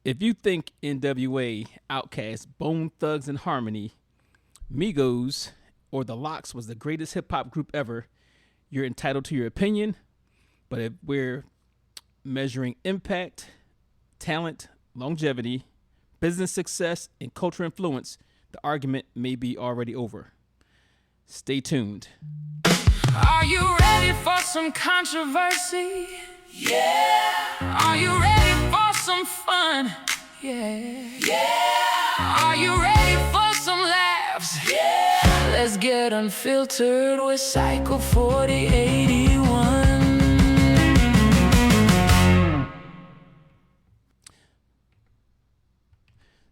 If you think NWA, OutKast, Bone Thugs and Harmony, Migos, or The Lox was the greatest hip hop group ever, you're entitled to your opinion. But if we're measuring impact, talent, longevity, business success, and cultural influence, the argument may be already over. Stay tuned. Are you ready for some controversy? Yeah. Are you ready for some fun? Yeah. Yeah. Are you ready for some laughs? Yeah. Let's get unfiltered with Cycle 4081.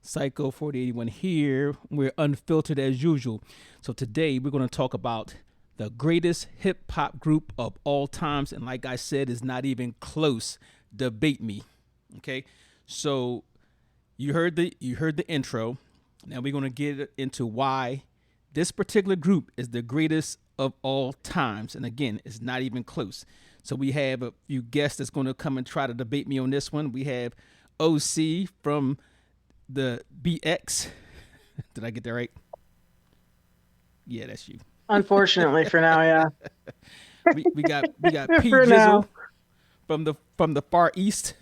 Psycho 4081 here. We're unfiltered as usual. So today we're going to talk about the greatest hip hop group of all times, and like I said, is not even close. Debate me. Okay? So you heard the intro. Now we're going to get into why this particular group is the greatest of all times. And again, it's not even close. So we have a few guests that's going to come and try to debate me on this one. We have OC from the BX. Did I get that right? Yeah, that's you. Unfortunately for now, yeah. We got P For now. Jizzle from the far east.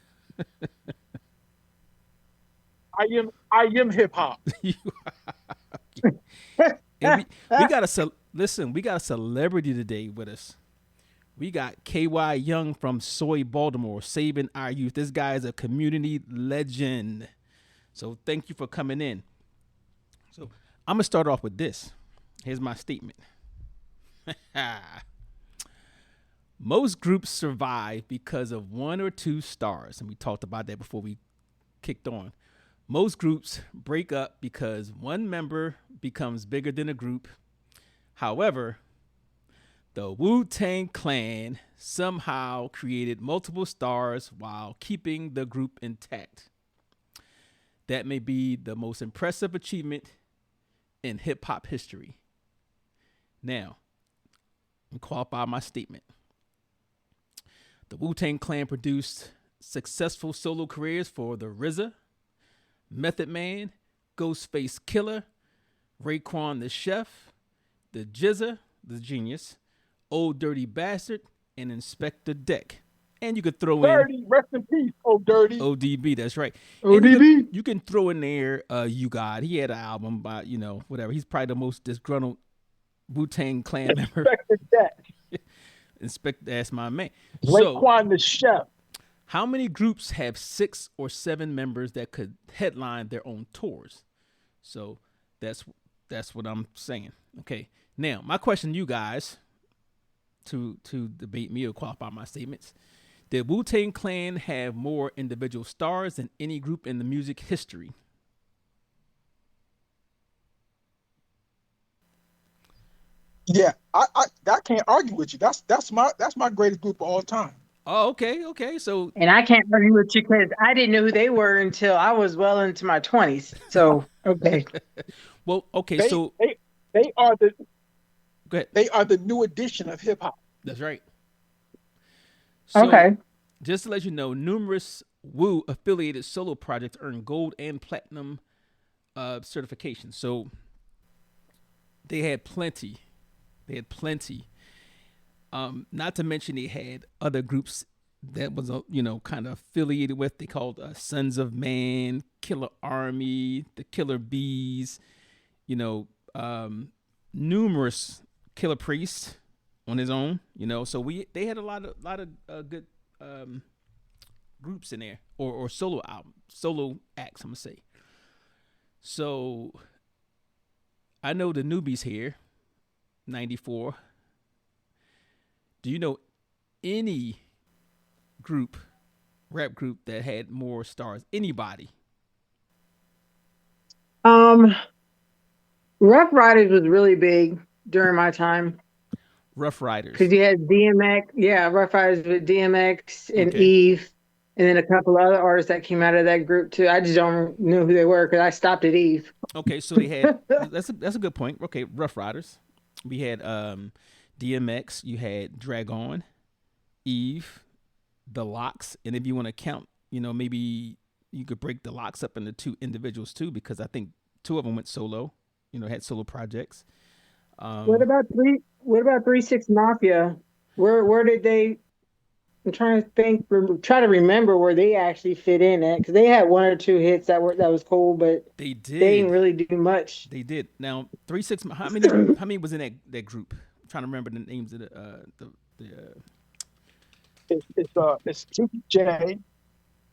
I am hip hop. And we got a celebrity today with us. We got KY Young from Soy, Baltimore, saving our youth. This guy is a community legend. So thank you for coming in. So I'm gonna start off with this. Here's my statement. Most groups survive because of one or two stars, and we talked about that before we kicked on. Most groups break up because one member becomes bigger than a group. However, the Wu-Tang Clan somehow created multiple stars while keeping the group intact. That may be the most impressive achievement in hip-hop history. Now, let me qualify my statement. The Wu-Tang Clan produced successful solo careers for the RZA, Method Man, Ghostface Killer, Raekwon the Chef, the Jizza, the Genius, Old Dirty Bastard, and Inspector Deck. And you could throw Dirty, rest in peace, Old Dirty. ODB, that's right. ODB. You can throw in there You God. He had an album by, whatever. He's probably the most disgruntled Wu-Tang Clan member. Inspector Deck. That's my man. Raekwon the Chef. How many groups have 6 or 7 members that could headline their own tours? So that's what I'm saying. Okay. Now, my question to you guys to debate me or qualify my statements. Did Wu-Tang Clan have more individual stars than any group in the music history? Yeah, I can't argue with you. That's my greatest group of all time. Oh, okay. So, And I can't argue with you because I didn't know who they were until I was well into my 20s. So, okay. well, okay. They are the go ahead. They are the new edition of hip hop. That's right. So, Okay. Just to let you know, numerous Wu affiliated solo projects earned gold and platinum certifications. So they had plenty. Not to mention they had other groups that was kind of affiliated with. They called Sons of Man, Killer Army, the Killer Bees. Numerous Killer Priests on his own. So they had a lot of good groups in there or solo acts. I'm gonna say. So I know the newbies here. 94. Do you know any rap group that had more stars? Anybody? Rough Riders was really big during my time. Rough Riders. Because you had DMX. Yeah, Rough Riders with DMX and Okay. Eve. And then a couple other artists that came out of that group too. I just don't know who they were because I stopped at Eve. Okay, so they had that's a good point. Okay, Rough Riders. We had DMX. You had Dragon, Eve, The Lox, and if you want to count, maybe you could break the Locks up into two individuals too, because I think two of them went solo. Had solo projects. What about 3 6 Mafia? Where did they? I'm trying to think. Try to remember where they actually fit in at, because they had one or two hits that was cool, but They they didn't did. really do much. They did. Now 3 6. How many was in that group? I'm trying to remember the names of It's Juicy J,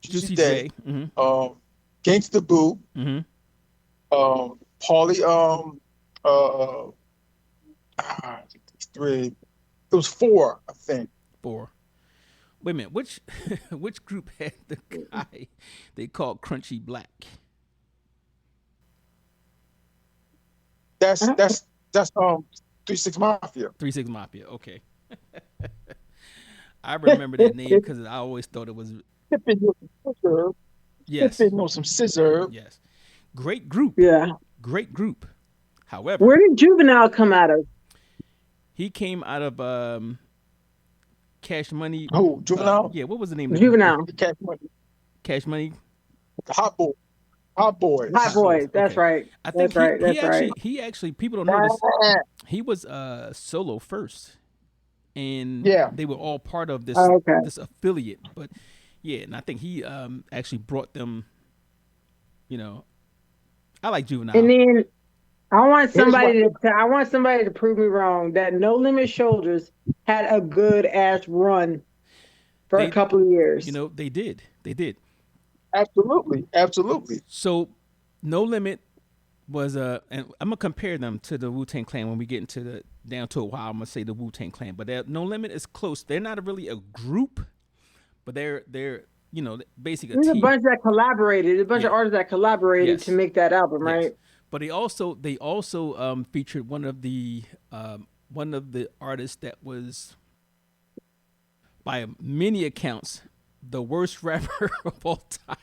Juicy Day, J. Mm-hmm. Gangsta Boo, Mm-hmm. Paulie, three. It was four, I think. 4. Wait a minute. Which which group had the guy they called Crunchy Black? That's 3 6 Mafia. 3 6 Mafia. Okay. I remember that name because I always thought it was Tipping on some scissor. yes, Tipping on some scissor. yes. Great group. Yeah. Great group. However, Where did Juvenile come out of? he came out of Cash Money. Who? Juvenile? Yeah, what was the name of the Juvenile. group? Cash Money. Cash Money. The Hot Boy. Hot Boys. Hot Boys. That's Okay. right. I think he actually people don't know this. He was solo first, and Yeah. they were all part of this Oh, okay. this affiliate. But yeah, and I think he actually brought them. I like Juvenile. And then I want somebody to prove me wrong that No Limit Shoulders had a good ass run for a couple of years. They did. They did. Absolutely. Absolutely. So, No Limit was and I'm gonna compare them to the Wu-Tang Clan when we get into down to a while. I'm gonna say the Wu-Tang Clan, but No Limit is close. They're not really a group, but they're basically a There's team. a bunch that collaborated. A bunch of artists that collaborated Yes. to make that album, Yes. right? But they also featured one of the artists that was, by many accounts, the worst rapper of all time.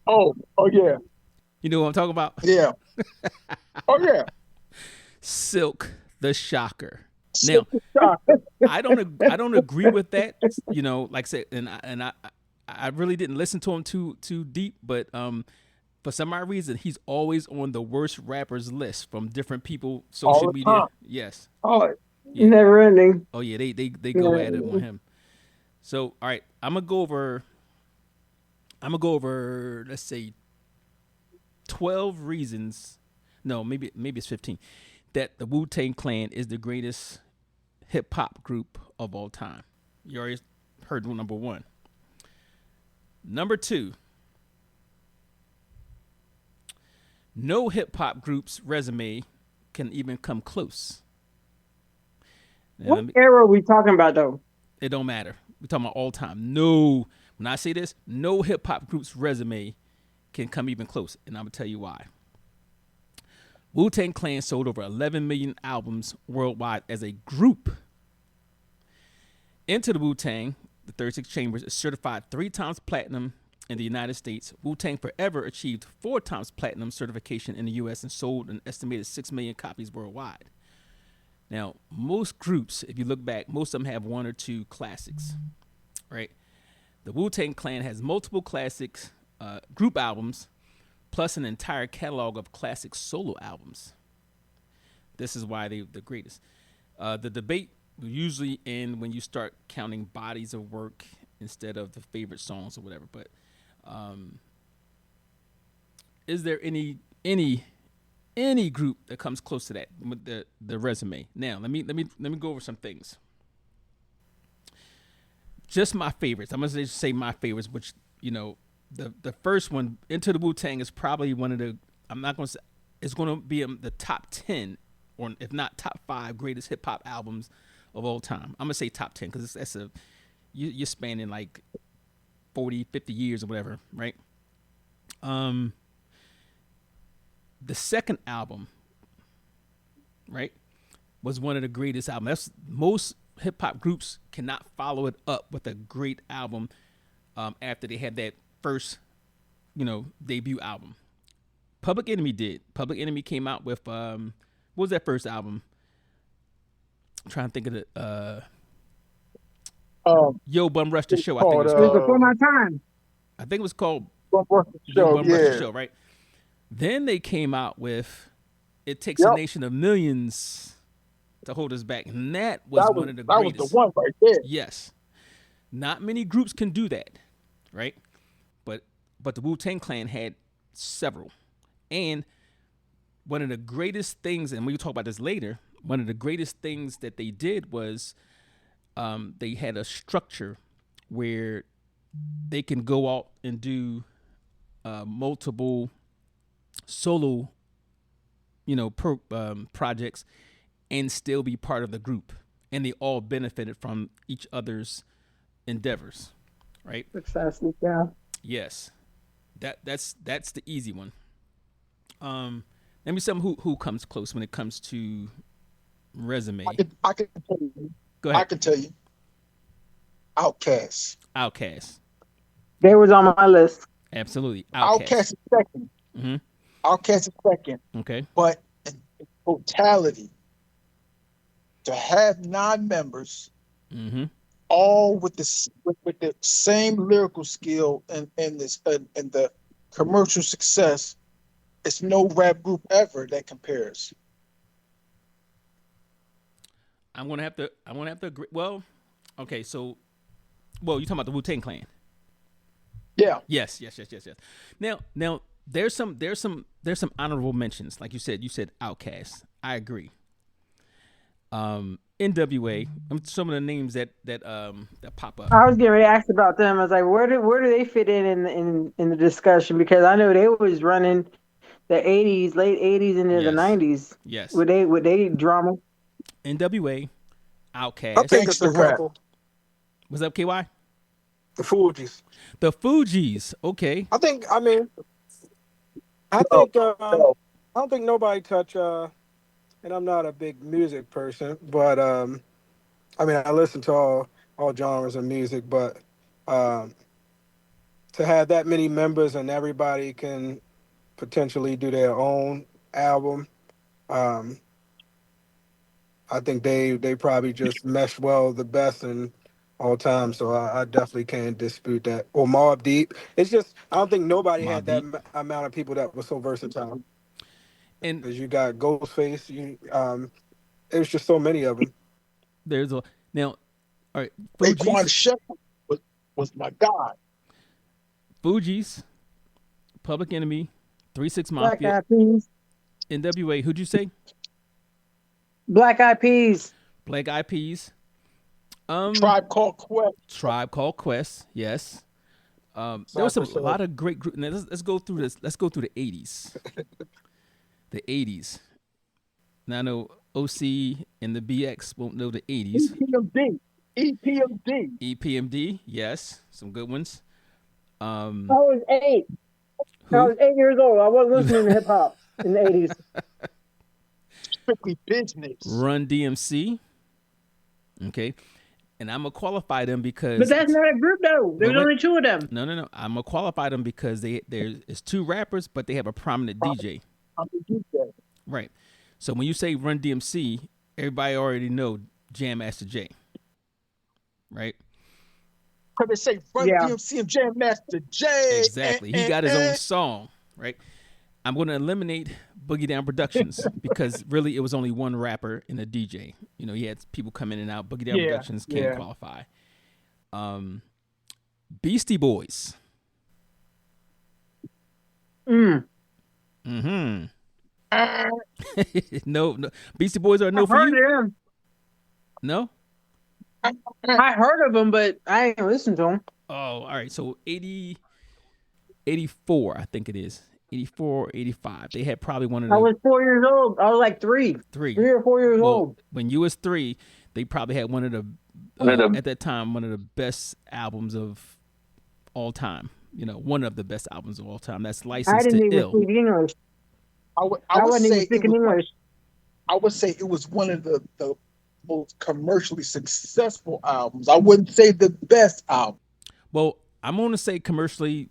Oh yeah. You know what I'm talking about? Yeah. Oh yeah. Silk the Shocker. Now, I don't agree with that. Like I said, and I really didn't listen to him too deep, but for some odd reason, he's always on the worst rappers list from different people, social media. Time. Yes. Oh, Yeah. Never ending. Oh yeah, they go at it on him. So all right, I'm gonna go over. Let's say 12 reasons. No, maybe it's 15. That the Wu-Tang Clan is the greatest hip hop group of all time. You already heard number 1. Number 2. No hip hop group's resume can even come close. Now, What era are we talking about, though? it don't matter. We're talking about all time. No, when I say this, no hip hop group's resume can come even close, and I'm gonna tell you why. Wu-Tang Clan sold over 11 million albums worldwide as a group. Into the Wu-Tang, the 36 Chambers is certified 3 times platinum in the United States. Wu-Tang Forever achieved 4 times platinum certification in the U.S. and sold an estimated 6 million copies worldwide. Now, most groups, if you look back, most of them have 1 or 2 classics, right? The Wu-Tang Clan has multiple classics, group albums, plus an entire catalog of classic solo albums. This is why they're the greatest. The debate will usually end when you start counting bodies of work instead of the favorite songs or whatever. But is there any group that comes close to that with the resume? Now, let me go over some things. Just my favorites. I'm gonna just say my favorites, which the first one, Into the Wu-Tang, is probably one of the. I'm not gonna say it's gonna be the top 10, or if not top 5 greatest hip hop albums of all time. I'm gonna say top 10 because that's you're spanning like 40, 50 years or whatever, right? The second album, right, was one of the greatest albums. Most hip hop groups cannot follow it up with a great album after they had that first, debut album. Public Enemy did. Public Enemy came out with what was that first album? I'm trying to think of it. Yo Bum Rush the Show. I think it was It was called. Before My Time. I think it was called One more show, Bum Rush the yeah. show, right? Then they came out with "It Takes a Yep. Nation of Millions to Hold Us Back," and that was That one of the was the greatest. one right there. Yes, not many groups can do that, right? But the Wu-Tang Clan had several, and one of the greatest things, and we'll talk about this later. One of the greatest things that they did was they had a structure where they can go out and do multiple solo, projects and still be part of the group, and they all benefited from each other's endeavors, right? Successful, yeah. Yes, that's the easy one. Let me see who comes close when it comes to resume. I can tell you. Go I ahead. can tell you. OutKast. OutKast, They was on my list. absolutely. OutKast is second. Mm-hmm. OutKast is second. Okay. But in totality, to have 9 members, Mm-hmm. all with the same lyrical skill and the commercial success, it's no rap group ever that compares. I'm gonna have to agree. Well, okay. So, you talking about the Wu-Tang Clan? Yeah. Yes. Now there's some honorable mentions. Like you said OutKast. I agree. NWA. Some of the names that pop up. I was getting ready to ask about them. I was like, where do they fit in the discussion? Because I know they was running the '80s, late '80s into the Yes. '90s. Yes. With they drama. NWA, I OutKast. think it's a Gangsta rap. couple. What's up, KY? The Fugees. The Fugees. Okay. I think. I mean, I No, think. I no. don't think nobody touch. And I'm not a big music person, but I mean, I listen to all genres of music, but um, to have that many members and everybody can potentially do their own album, um, I think they probably just mesh well the best in all time. So I definitely can't dispute that. Or Mobb Deep. It's just I don't think nobody Mobb had that Deep. amount of people that were so versatile. And Because you got Ghostface, it was just so many of them. there's a now. All right. Raekwon Fugees. Shepherd was my guy. Fugees. Public Enemy. 3-6 Black Mafia. Eyed Peas. NWA. Who'd you say? Black Eyed Peas. Black Eyed Peas. Tribe Called Quest. Tribe Called Quest. Yes. There was a Cypress Hill. lot of great groups. Let's go through this. Let's go through the '80s. The '80s. Now I know OC and the BX won't know the '80s. EPMD. EPMD. EPMD. Yes, some good ones. I was 8. I Who? was 8 years old. I wasn't listening to hip hop in the '80s. Strictly Business. Run DMC. Okay. And I'm gonna qualify them because. But that's not a group though. There's Wait. only 2 of them. No. I'm gonna qualify them because there's 2 rappers, but they have a prominent DJ. I'm a DJ. Right. So when you say Run DMC, everybody already know Jam Master Jay. Right. Because they say Run Yeah. DMC and Jam Master Jay. Exactly. He got his own song. Right. I'm going to eliminate Boogie Down Productions because really it was only one rapper and a DJ. He had people come in and out. Boogie Down Yeah, Productions can't yeah. qualify. Beastie Boys. Mm-hmm. No. Beastie Boys are no I for heard you? of them. No? I heard of them, but I ain't listened to them. Oh, all right. So 84, I think it is. 84 or 85. They had probably one of the I was 4 years old. I was like 3 or 4 years Well, old. when you was 3, they probably had one of the at that time one of the best albums of all time. One of the best albums of all time. That's I Licensed didn't to even Ill. speak English. I would I say wasn't even it speaking was, English. I would say it was one of the most commercially successful albums. I wouldn't say the best album. Well, I'm going to say commercially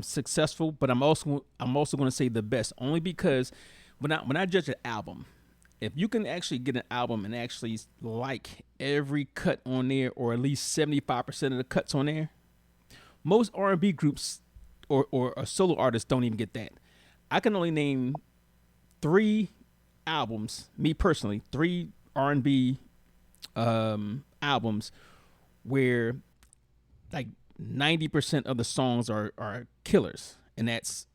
successful, but I'm also going to say the best, only because when I judge an album, if you can actually get an album and actually like every cut on there, or at least 75% of the cuts on there, most R&B groups or a solo artist don't even get that. I can only name 3 albums, me personally, 3 R&B albums where like 90% of the songs are killers, and that's,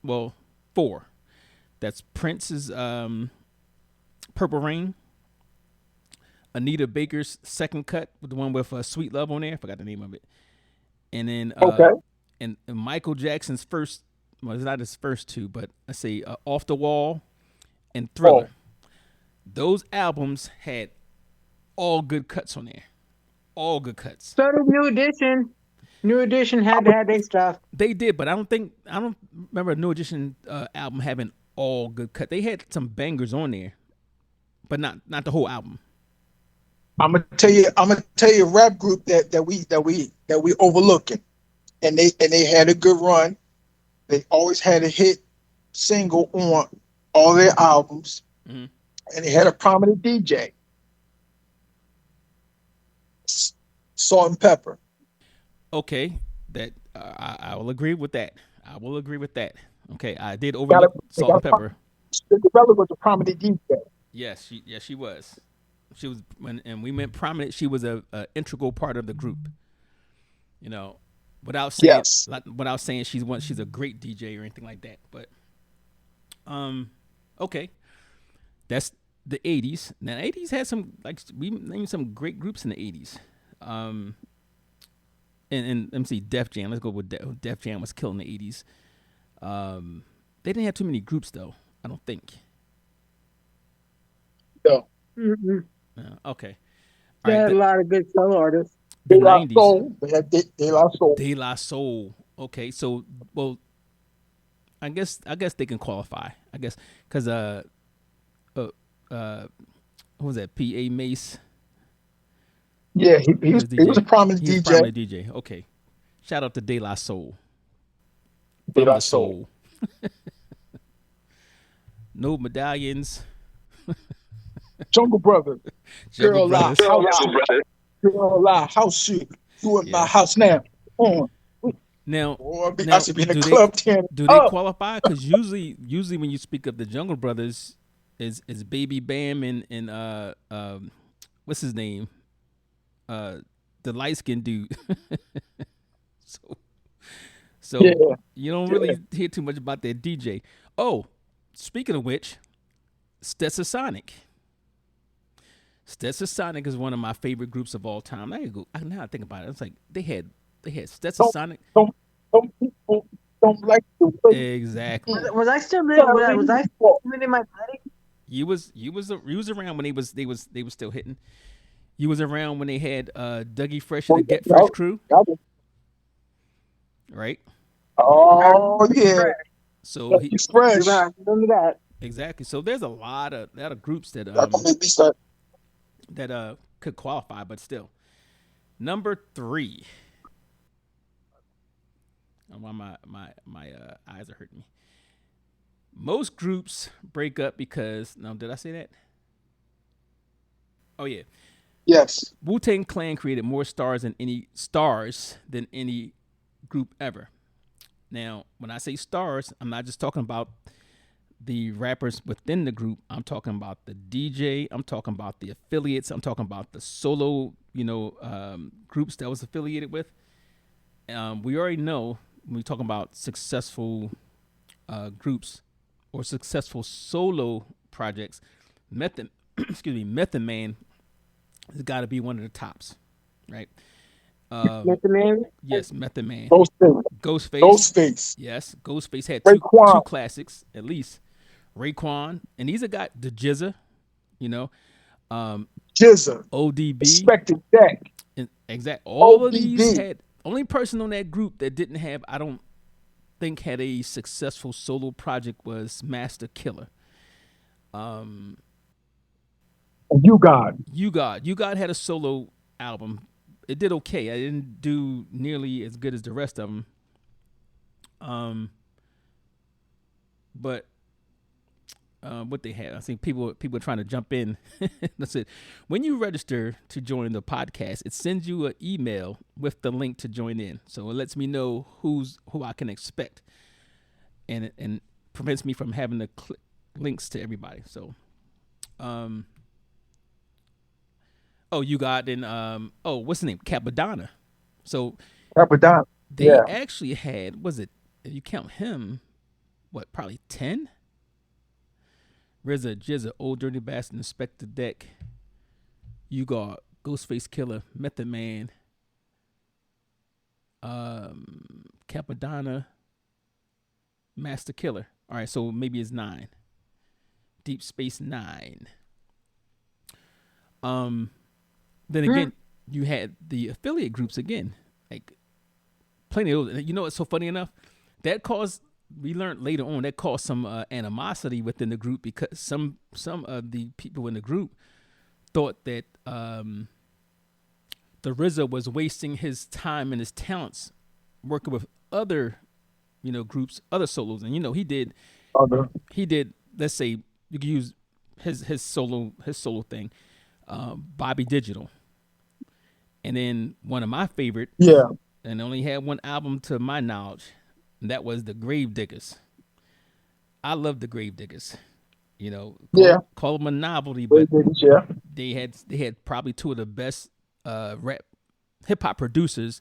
well, 4. That's Prince's Purple Rain, Anita Baker's Second Cut, with the one with Sweet Love on there. I forgot the name of it. And then Okay. and Michael Jackson's first, well, it's not his first 2, but I say Off the Wall and Thriller. Those albums had all good cuts on there. All good cuts. So did New Edition. New Edition had to have their stuff. They did, but I don't remember a New Edition album having all good cut. They had some bangers on there, but not the whole album. I'm gonna tell you a rap group that we overlooking, and they had a good run. They always had a hit single on all their albums, and they had a prominent DJ. Salt and Pepper. Okay, that I will agree with that. I will agree with that. Okay, I did overlook Salt and Pepper. Cinderella was a prominent DJ. Yes, she was. She was, and we meant prominent. She was a integral part of the group. You know, without saying she's a great DJ or anything like that. But okay, that's the '80s. Now, the '80s had some, like, we named some great groups in the '80s. And let me see, Def Jam. Let's go with Def Jam was killing the '80s. They didn't have too many groups though, I don't think. No. Okay. They had a lot of good solo artists. The De La 90s. Soul. They had De La Soul. De La Soul. Okay, so, well, I guess they can qualify. I guess because who was that? P.A. Mace. Yeah, he was a prominent DJ. He was a prominent DJ. Okay, shout out to De La Soul. De La Soul. No medallions. Jungle Brothers. Jungle Brothers. Girl, lie, house shit. You in my house now. Now, I should be in a club 10. Do they qualify? Because usually when you speak of the Jungle Brothers, is Baby Bam and what's his name? The light skinned dude. so yeah. You don't really hear too much about that DJ. Oh, speaking of which, Stetsasonic. Stetsasonic is one of my favorite groups of all time. Now I think about it, it's like they had Stetsasonic. Some people don't like the way. Exactly. Was I still living? Was I still living in my body? You was around when they was still hitting. You was around when they had Dougie Fresh and the Get Fresh crew, right? Oh yeah. So he's fresh. Remember that? Exactly. So there's a lot of groups that could qualify, but still. Number 3. Why my eyes are hurting me. Most groups break up because, no, did I say that? Oh yeah. Yes. Wu-Tang Clan created more stars than any group ever. Now, when I say stars, I'm not just talking about the rappers within the group. I'm talking about the DJ. I'm talking about the affiliates. I'm talking about the solo, groups that was affiliated with. We already know when we talk about successful groups or successful solo projects, Method Man has got to be one of the tops, right? Method Man? Yes, Method Man. Ghostface. Yes, Ghostface had two classics at least. Raekwon, and these are got the GZA, GZA, ODB, Expected Deck, all of these had. Only person on that group that didn't have, I don't think, had a successful solo project was Master Killer. You God had a solo album. It did okay. I didn't do nearly as good as the rest of them. But what they had. I think people are trying to jump in. That's it. When you register to join the podcast, it sends you an email with the link to join in. So it lets me know who I can expect, and prevents me from having to click links to everybody. So, you got in what's the name? Capadonna. So Capadonna. they actually had, was it, if you count him, what, probably 10? RZA, Jizza, Old Dirty Bastard, Inspector Deck. You got Ghostface Killer, Method Man, Capadonna, Master Killer. All right, so maybe it's 9. Deep Space 9. Then again, you had the affiliate groups again, like plenty of those. You know what's so funny enough? That caused, we learned later on, that caused some animosity within the group, because some of the people in the group thought that the RZA was wasting his time and his talents working with other, groups, other solos. And he did, let's say you could use his solo thing, Bobby Digital. And then one of my favorite, and only had one album to my knowledge, and that was the Grave Diggers. I love the Grave Diggers. Call them a novelty, but they had probably two of the best rap hip hop producers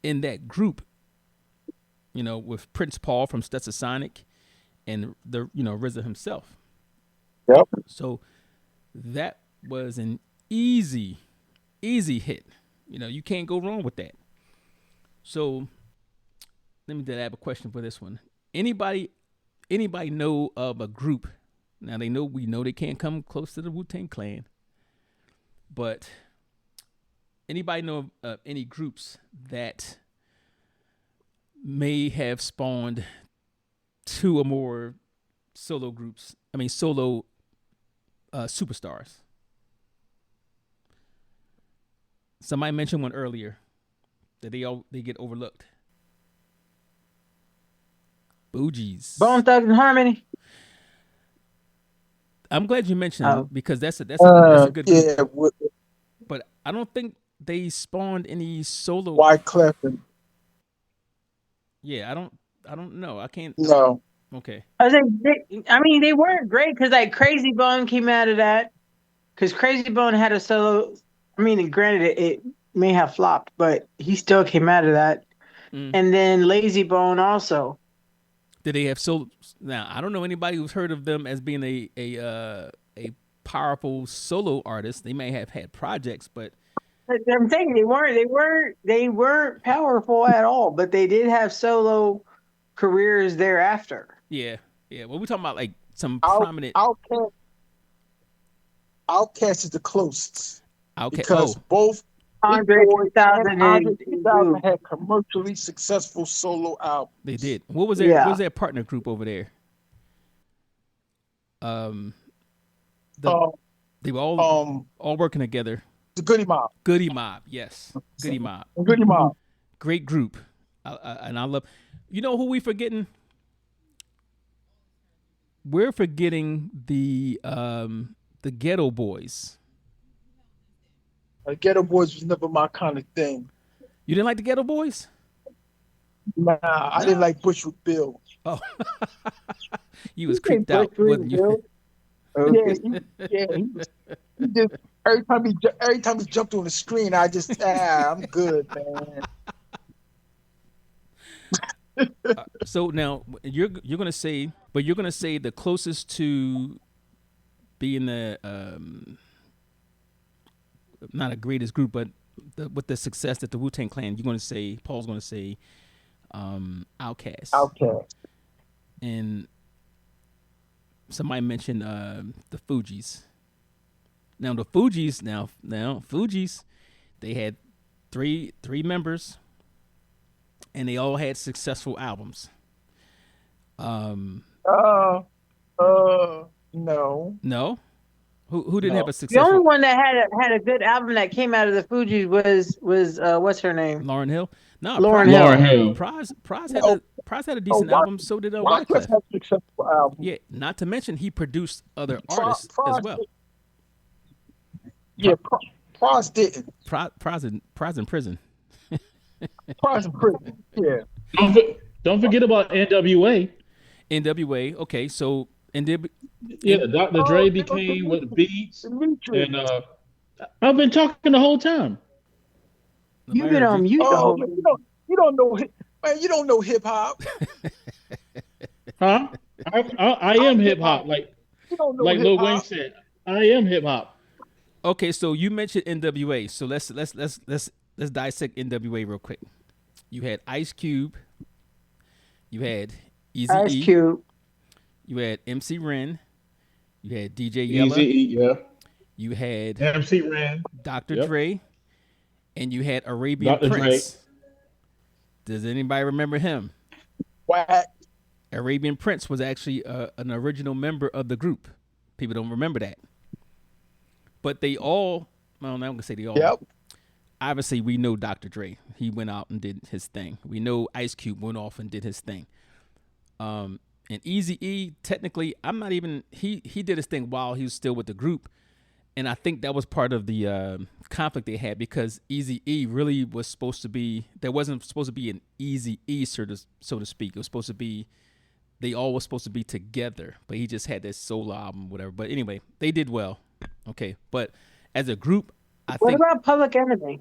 in that group. With Prince Paul from Stetsasonic and the RZA himself. Yep. So that was an easy hit. You can't go wrong with that. So let me have a question for this one. Anybody know of a group? Now we know they can't come close to the Wu-Tang Clan, but anybody know of any groups that may have spawned 2 or more solo groups? I mean, solo superstars. Somebody mentioned one earlier that they get overlooked. Boogies. Bone Thugs and Harmony. I'm glad you mentioned them, because that's a good group. Yeah, But I don't think they spawned any solo. Wyclef and Yeah, I don't know. I can't. no. Okay. They weren't great, because like Crazy Bone came out of that. Because Crazy Bone had a solo. Granted, it may have flopped, but he still came out of that. And then Lazy Bone also. Did they have solo? Now, I don't know anybody who's heard of them as being a powerful solo artist. They may have had projects, but I'm saying they weren't powerful at all, but they did have solo careers thereafter. Yeah. Well, we're talking about like some prominent. OutKast is the closest. OutKast. Because both Andre 2000 and Andre 2000 had commercially successful solo albums. They did. What was their partner group over there? They were all working together. The Goody Mob. Goody Mob, yes. Goody Mob. Goody Mob. Great group. And I love. You know who we forgetting? We're forgetting the Ghetto Boys. Ghetto Boys was never my kind of thing. You didn't like the Ghetto Boys? Nah, I didn't like Bushwick Bill. Oh, you was creeped out, wasn't you? Yeah, he just every time he jumped on the screen, I just I'm good, man. So now you're gonna say the closest to being the not a greatest group, but with the success that the Wu-Tang Clan, Paul's gonna say OutKast. OutKast. And somebody mentioned the Fugees. Now the Fugees, they had three members, and they all had successful albums. No. No. Who didn't have a The successful? only one that had a good album that came out of the Fugees was what's her name? Lauryn Hill. No, Lauryn Lauryn Hill. Hill. Prize had a decent album. So did Wyclef Wyclef. has a successful album. Yeah, not to mention he produced other Pro- artists as Pros, well. yeah, Pros didn't. Prize in prison. Pros in prison. Yeah. Don't, for- don't forget about NWA. NWA. Okay, so Yeah, Dr. Oh, Dre became with Beats, Dimitri. and I've been talking the whole time. You've been on mute the Oh, whole man, time. you don't know, man. You don't know hip hop. Huh? I am hip hop, You don't know like hip Lil Wayne hop. said. I am hip hop. Okay, so you mentioned NWA. So let's dissect NWA real quick. You had Ice Cube. You had Easy Ice E. Cube. You had MC Ren. You had DJ Easy Yella. E, yeah. You had MC Ren. Dr. Yep. Dre. And you had Arabian Dr. Dre. Prince. Does anybody remember him? Whack. Arabian Prince was actually an original member of the group. People don't remember that. But they all, well, I'm not going to say they all. Yep. Obviously, we know Dr. Dre. He went out and did his thing. We know Ice Cube went off and did his thing. And Easy E, technically, I'm not even, he did his thing while he was still with the group. And I think that was part of the conflict they had because Easy E really was supposed to be, there wasn't supposed to be an Easy E, so to speak. It was supposed to be, they all were supposed to be together, but he just had this solo album, whatever. But anyway, they did well. Okay. But as a group, I What think. about Public Enemy?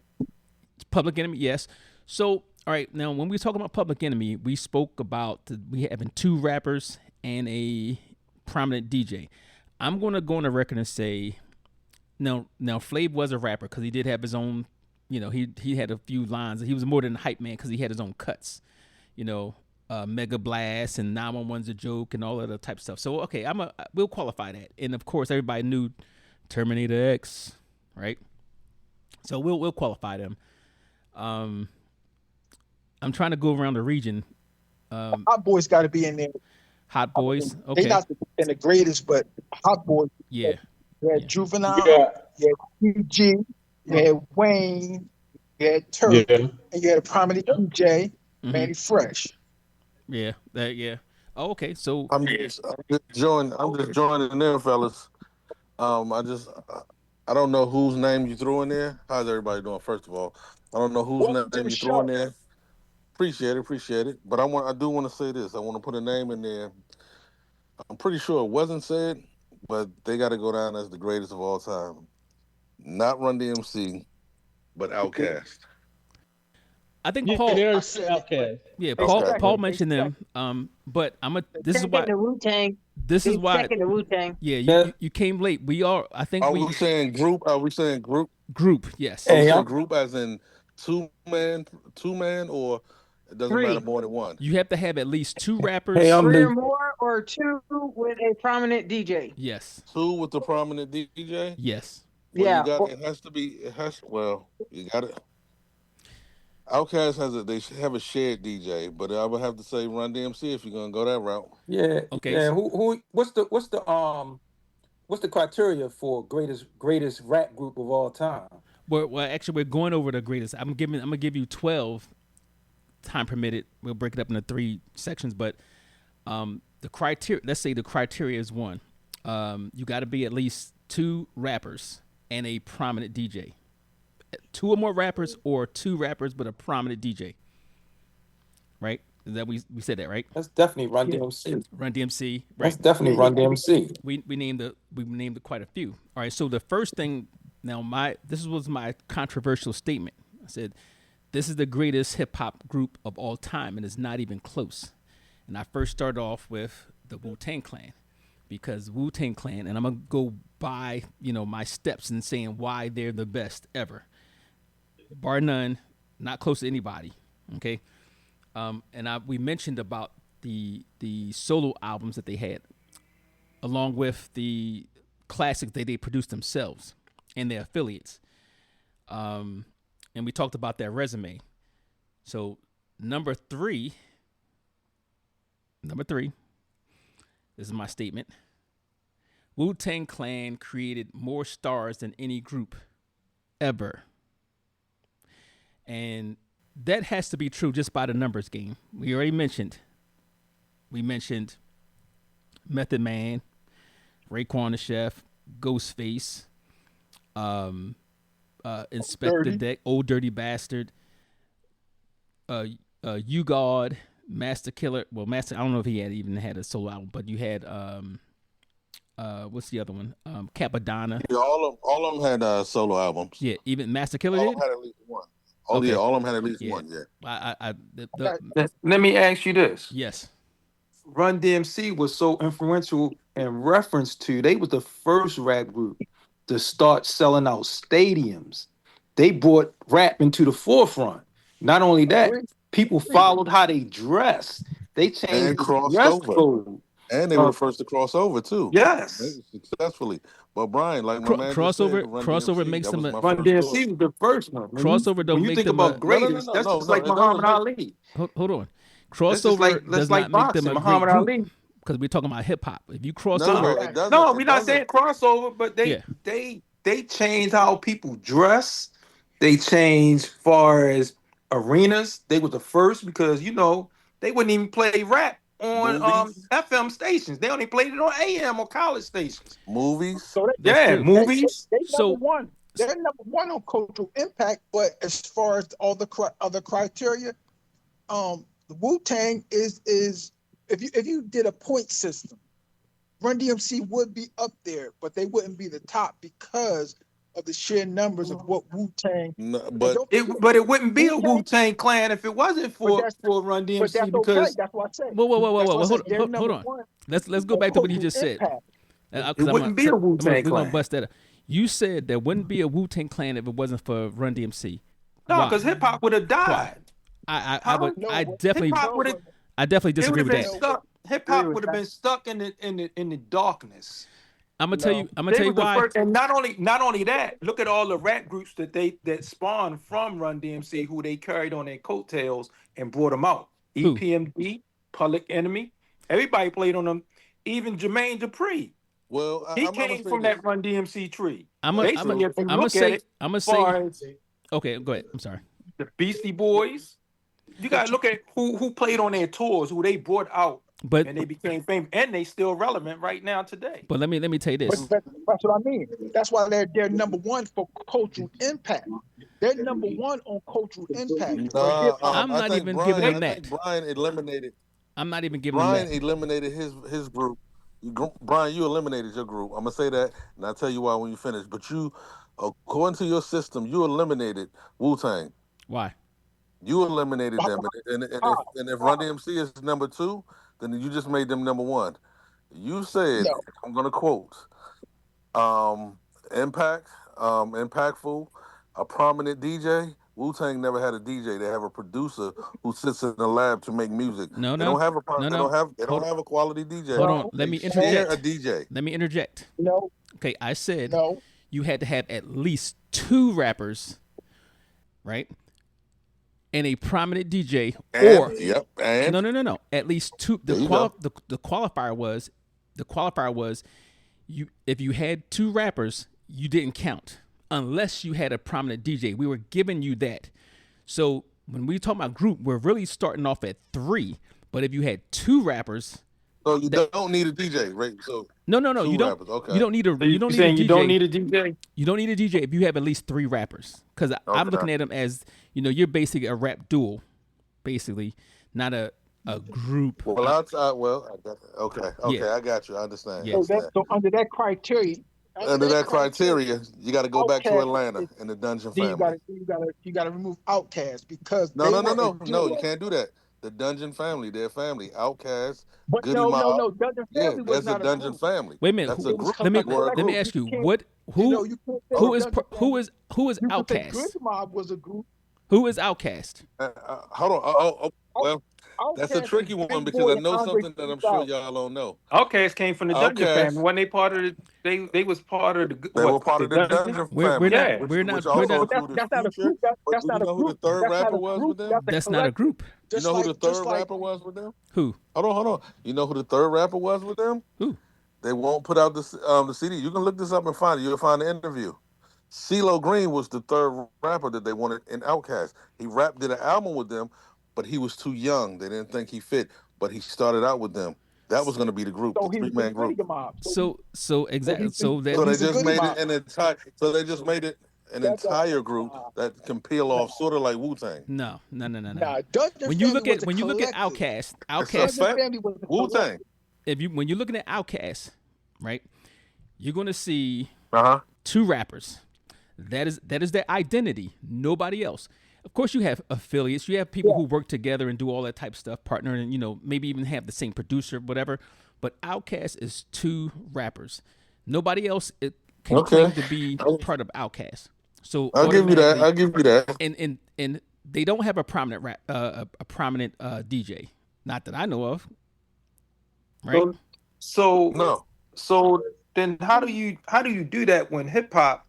Public Enemy, yes. So, all right, now when we talk about Public Enemy, we spoke about we having 2 rappers and a prominent DJ. I'm going to go on the record and say, now Flav was a rapper because he did have his own, he had a few lines. He was more than a hype man because he had his own cuts, Mega Blast and 911's a joke and all of that type of stuff. So, okay, we'll qualify that. And of course, everybody knew Terminator X, right? So we'll qualify them. I'm trying to go around the region. Hot Boys got to be in there. Hot Boys, okay. They not the greatest, but Hot Boys. Yeah. You had Yeah. Juvenile. Yeah. You had PG. You had Wayne. You had Turk. Yeah. And you had a prominent DJ, Manny Fresh. Yeah. Yeah. Oh, okay. So I'm just joining there, fellas. I don't know whose name you threw in there. How's everybody doing? First of all, I don't know whose Welcome to name the you threw in show. there. Appreciate it. But I do want to say this. I want to put a name in there. I'm pretty sure it wasn't said, but they got to go down as the greatest of all time. Not Run DMC, but OutKast. I think Yeah, Paul. there's OutKast. Yeah, Okay. Paul mentioned them. But this is why. The Wu-Tang. This is why. Second the Wu-Tang. Yeah, you came late. We are. I think Are we saying group? Are we saying group? group. Yes. Are we Hey, saying I'm- group as in two man, or it doesn't 3. matter more than one? You have to have at least 2 rappers. Hey, I'm 3 the- or more, or 2 with a prominent DJ. Yes. Two with the prominent DJ. Yes. Well, Yeah. it has to be. You got it. OutKast they have a shared DJ, but I would have to say Run DMC if you're gonna go that route. Yeah. Okay. Yeah. What's the criteria for greatest rap group of all time? Well, actually, we're going over the greatest. I'm gonna give you 12. Time permitted. We'll break it up into 3 sections, but the criteria. Let's say the criteria is 1. You got to be at least 2 rappers and a prominent DJ. 2 or more rappers, or 2 rappers but a prominent DJ. Right? Is that we said that, right? That's definitely Run DMC. Run DMC. That's Right. definitely Run DMC. We named quite a few. All right. So the first thing now, this was my controversial statement. I said, this is the greatest hip hop group of all time, and it's not even close. And I first started off with the Wu-Tang Clan, because Wu-Tang Clan, and I'm gonna go by my steps and saying why they're the best ever, bar none, not close to anybody. Okay, and we mentioned about the solo albums that they had, along with the classics that they produced themselves and their affiliates. And we talked about their resume. So number three, this is my statement. Wu-Tang Clan created more stars than any group ever. And that has to be true just by the numbers game. We already mentioned. We mentioned Method Man, Raekwon the Chef, Ghostface, um, Inspector Dirty. Deck, Old Dirty Bastard, uh, You God, Master Killer. Well, Master, I don't know if he had even had a solo album, but you had what's the other one? Capadonna. Yeah, all of them had solo albums. Yeah, even Master Killer All of did. them had at least one. Oh Okay. yeah, all of them had at least Yeah. one. Yeah. Okay. Let me ask you this. Yes. Run DMC was so influential in reference to they was the first rap group to start selling out stadiums. They brought rap into the forefront. Not only that, Agree. people followed how they dressed. They And changed the crossed dress over. code. And they were the first to cross over too. Yes. Successfully. But Brian, like my man just said, Crossover. Run Crossover DMC, makes that them. was my Run first DMC choice. was the first one. Crossover don't when you make think them about a. greatest, that's just like Muhammad Ali. Hold on. That's just like Crossover does not make them boxing. a Muhammad great group Ali. because we're talking about hip hop. If you cross No, over, it doesn't. No, It we're not saying doesn't. crossover, but Yeah. they changed how people dress. They changed far as arenas. They were the first because they wouldn't even play rap on Movies. FM stations. They only played it on AM or college stations. Movies. So That's Yeah, true. movies. they So- number one. They're number one on cultural impact, but as far as all the other criteria, the Wu-Tang is if you did a point system, Run DMC would be up there, but they wouldn't be the top because of the sheer numbers of what Wu-Tang. No, And but don't forget, But it wouldn't be a Wu-Tang, Wu-Tang clan if it wasn't for that's- Run but DMC that's okay. because That's what I said. Whoa. That's why I said Hold, they're hold number on. one Let's go on back to what he cultural just said. impact. it wouldn't be a Wu-Tang We're gonna clan. bust that up. You said there wouldn't be a Wu-Tang clan if it wasn't for Run DMC. No, Why? because hip hop would have died. I would. No, I but definitely. Hip-hop would have I definitely It disagree would with have been that. stuck. Hip Agree hop with would have that. been stuck in the darkness. I'm gonna tell you. I'm gonna They tell you was the why. first, and not only that. Look at all the rap groups that spawned from Run DMC, who they carried on their coattails and brought them out. Who? EPMD, Public Enemy, everybody played on them. Even Jermaine Dupri, well, he I'm gonna came say from this. that Run DMC tree. I'm Basically, if you gonna look say. at it, I'm gonna as far say. as Okay, go ahead. I'm sorry. the Beastie Boys, you gotta look at who played on their tours, who they brought out, But and they became famous, and they still relevant right now today. let me tell you this. But that's what I mean. That's why they're number one for cultural impact. They're number one on cultural impact for hip hop. I'm I not think even Brian, giving them I that. think Brian eliminated. I'm not even giving them Brian that. eliminated his group. Brian, you eliminated your group. I'm gonna say that, and I'll tell you why when you finish. But you, according to your system, you eliminated Wu-Tang. Why? You eliminated them, and if Run DMC is number two, then you just made them number one. You said, No. I'm gonna quote, impact, impactful, a prominent DJ. Wu-Tang never had a DJ. They have a producer who sits in the lab to make music. No, They no. don't have a No, they no. don't Hold- have a quality DJ. Hold on. Let They me share interject. a DJ. Let me interject. No, Okay, I said no. you had to have at least 2 rappers, right? And a prominent DJ, or And no. At least 2. There you go. The qualifier was you. If you had 2 rappers, you didn't count unless you had a prominent DJ. We were giving you that. So when we talk about group, we're really starting off at 3. But if you had 2 rappers, so you don't need a DJ, right? So no. 2 You don't. rappers, okay. You don't need a. So You don't need a saying DJ. you don't need a DJ? You don't need a DJ if you have at least 3 rappers. Because I'm Okay. looking at them as, you're basically a rap duo, basically, not a group. Well, okay, Yeah. I got you. I understand. Yeah. So under that criteria, Under that criteria, you got to go back to OutKast Atlanta is- in the Dungeon then family. you gotta remove OutKast because No, they no, no, were no, a no. duo. You can't do that. The Dungeon family, their family, OutKast, But Goody no, Mob. Dungeon Yeah, Family was there's a not a Dungeon group. family. Wait a minute. That's a It was group. called Let me a Were a let me group. ask you, You can't- what You who know, you can't say who is Dungeon who Family. is You could say OutKast? Goody Mob was a group. Who is OutKast? Hold on. Well, that's a OutKast tricky is one Big because Boy I and know Andre something that I'm sure 3000. y'all don't know. OutKast came from the Dungeon OutKast, family. When they part of they was part of the they were part of the Dungeon We're family, not Yeah. which, we're not which we're also not. But included that's not a Future. group. But That's do not you a know who the group. third That's not rapper a was group. with them? That's a That's not a collective. group. You Just know who like the just third like rapper was with them? Who? Hold on. You know who the third rapper was with them? Who? They won't put out the CD. You can look this up and find it. You'll find the interview. CeeLo Green was the third rapper that they wanted in OutKast. He did an album with them, but he was too young. They didn't think he fit, but he started out with them. That was going to be the group, the So he was the 3-man group. Goody Mob. So exactly. So that So they he's a just Goody made it Mob. an entire. So they just made it an entire group that can peel off, sort of like Wu-Tang. no. Nah, Dungeon When you Family look was at a when you look at collective. OutKast, It's a OutKast, Dungeon Family was a Wu-Tang. collective. if you when you're looking at OutKast, right, you're gonna see Uh-huh. two rappers. That is their identity. Nobody else. Of course, you have affiliates. You have people who work together and do all that type of stuff, partner, and maybe even have the same producer, whatever. But OutKast is two rappers. Nobody else can Okay. claim to be part of OutKast. So I'll give you that. automatically, I'll give you that. and they don't have a prominent a prominent DJ, not that I know of. Right? So No. so then how do you do that when hip hop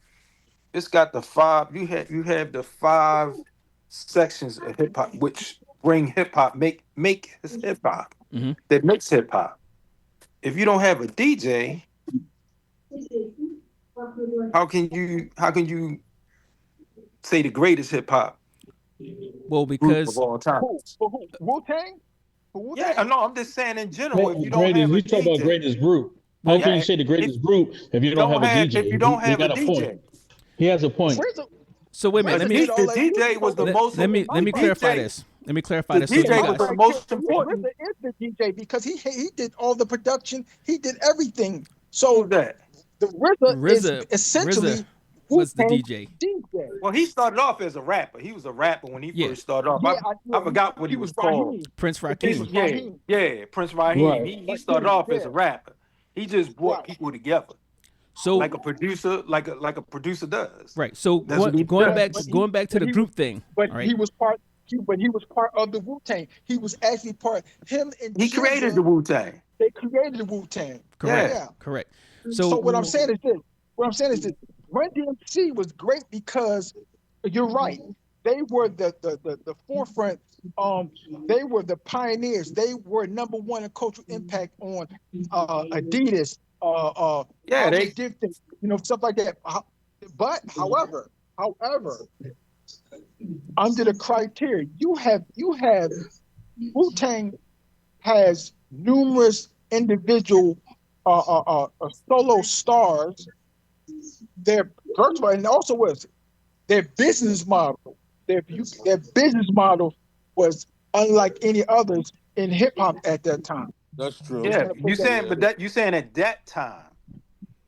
it's got the five you have the five sections of hip hop which bring hip hop make hip hop Mhm. that makes hip hop. If you don't have a DJ, how can you say the greatest hip hop Well, group because of all time? Who? Wu-Tang? For Wu-Tang? Yeah, no, I'm just saying in general. If you don't Greatest, have a you talk about DJ, greatest group. How can you yeah, say the if greatest group if you don't have a if you DJ? don't He have a got a point. DJ, He has a point. Where's the so wait a minute. RZA Let me did all the that DJ music was the over- most. let me the clarify DJ this. Let me clarify The this. So you DJ guys, was the most important. RZA is the DJ because he did all the production. He did everything. Who's So that? the RZA is RZA essentially was the Wu-Tang DJ. DJ. Well, he started off as a rapper. He was a rapper when he Yeah. first started off. Yeah, I forgot what he was called. Raheem. Prince The dude Rakim. was Yeah, Raheem. yeah, Prince Raheem. Right. He started off as a rapper. He just brought Right. people together So like a producer, like a producer does. right. So That's what he going does. back But going back to the he group was, thing. but All right. he was part. But he was part of the Wu-Tang. He was actually part. Him and He created the Jigga, Wu-Tang. they created the Wu-Tang. Correct. Yeah. Yeah. Correct. So So what I'm saying is this. Run DMC was great because you're right. They were the forefront. They were the pioneers. They were number one in cultural impact on Adidas. Yeah, how they- did things, stuff like that. But however, under the criteria, you have Wu-Tang has numerous individual solo stars. Their first of all, and also was their business model. Their business model was unlike any others in hip hop at that time. That's true. Yeah, put you that saying, in. but that you saying at that time.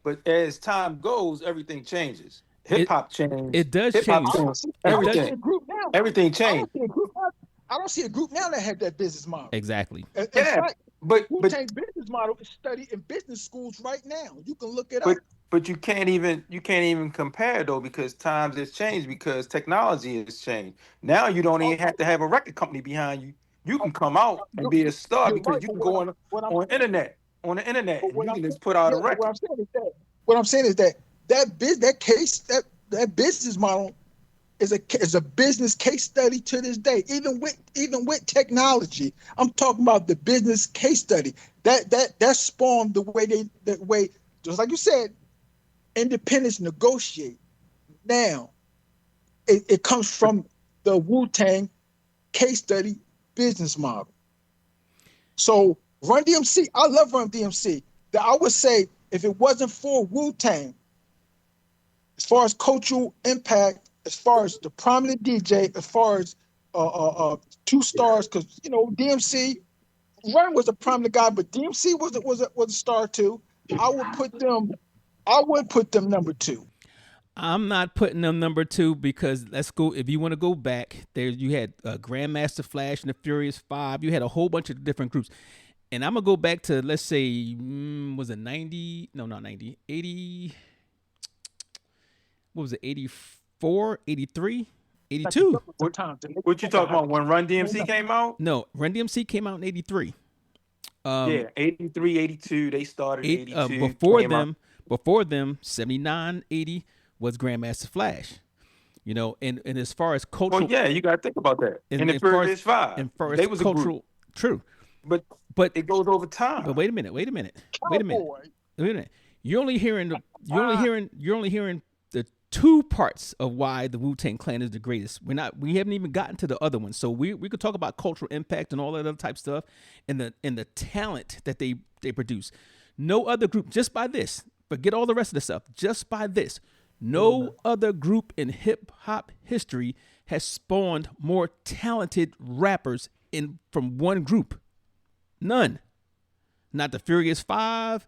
But as time goes, everything changes. Hip hop changed. it does Hip-hop change. changed. It does- I don't see a Everything. group now. Everything I changed. don't see a group now that have that business model. Exactly. In Yeah, fact, but Wu-Tang business model is studied in business schools right now. You can look it up. but you can't even compare though because times has changed because technology has changed. Now you don't even have to have a record company behind you. You can come out and be a star You're because right, you can but go what I'm- on the internet and what you I'm- can just put out a yeah, but record. what I'm saying is that that business model is a business case study to this day. Even with technology, I'm talking about the business case study that spawned the way just like you said, independents negotiate. Now, it comes from the Wu-Tang case study business model. So Run DMC, I love Run DMC. That I would say if it wasn't for Wu-Tang, as far as cultural impact, as far as the prominent DJ, as far as two stars, because DMC, Run was a prominent guy, but DMC was a star too. I would put them number two. I'm not putting them number two because let's go. If you want to go back, there you had Grandmaster Flash and the Furious Five. You had a whole bunch of different groups, and I'm gonna go back to let's say was it 90? No, not 90. 80. What was it? 84, 83, 82. What you talking about when Run DMC came out? No, Run DMC came out in 83. Yeah, 83, 82. They started 82. Before them, 79, 80 was Grandmaster Flash. And as far as cultural, Well, yeah, you got to think about that. And the Furious Five, and far as they was a cultural, group. true. But it goes over time. But wait a minute. You're only hearing the two parts of why the Wu-Tang Clan is the greatest. We haven't even gotten to the other ones. So we could talk about cultural impact and all that other type stuff and the talent that they produce. No other group, just by this, forget all the rest of the stuff, just by this, no other group in hip hop history has spawned more talented rappers from one group. None. Not the Furious Five.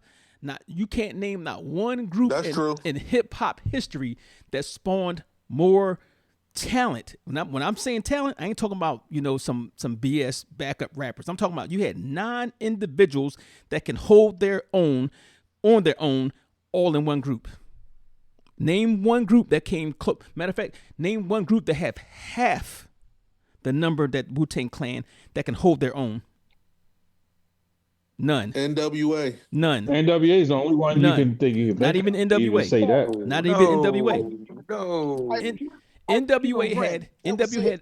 You can't name not one group in hip hop history that spawned more talent. When I'm saying talent, I ain't talking about some BS backup rappers. I'm talking about you had 9 individuals that can hold their own on their own, all in one group. Name one group that came close. Matter of fact, name one group that have half the number that Wu-Tang Clan that can hold their own. None. NWA. None. NWA is the only one you can think of. Not even NWA. Even say that. Not even NWA. No. NWA had.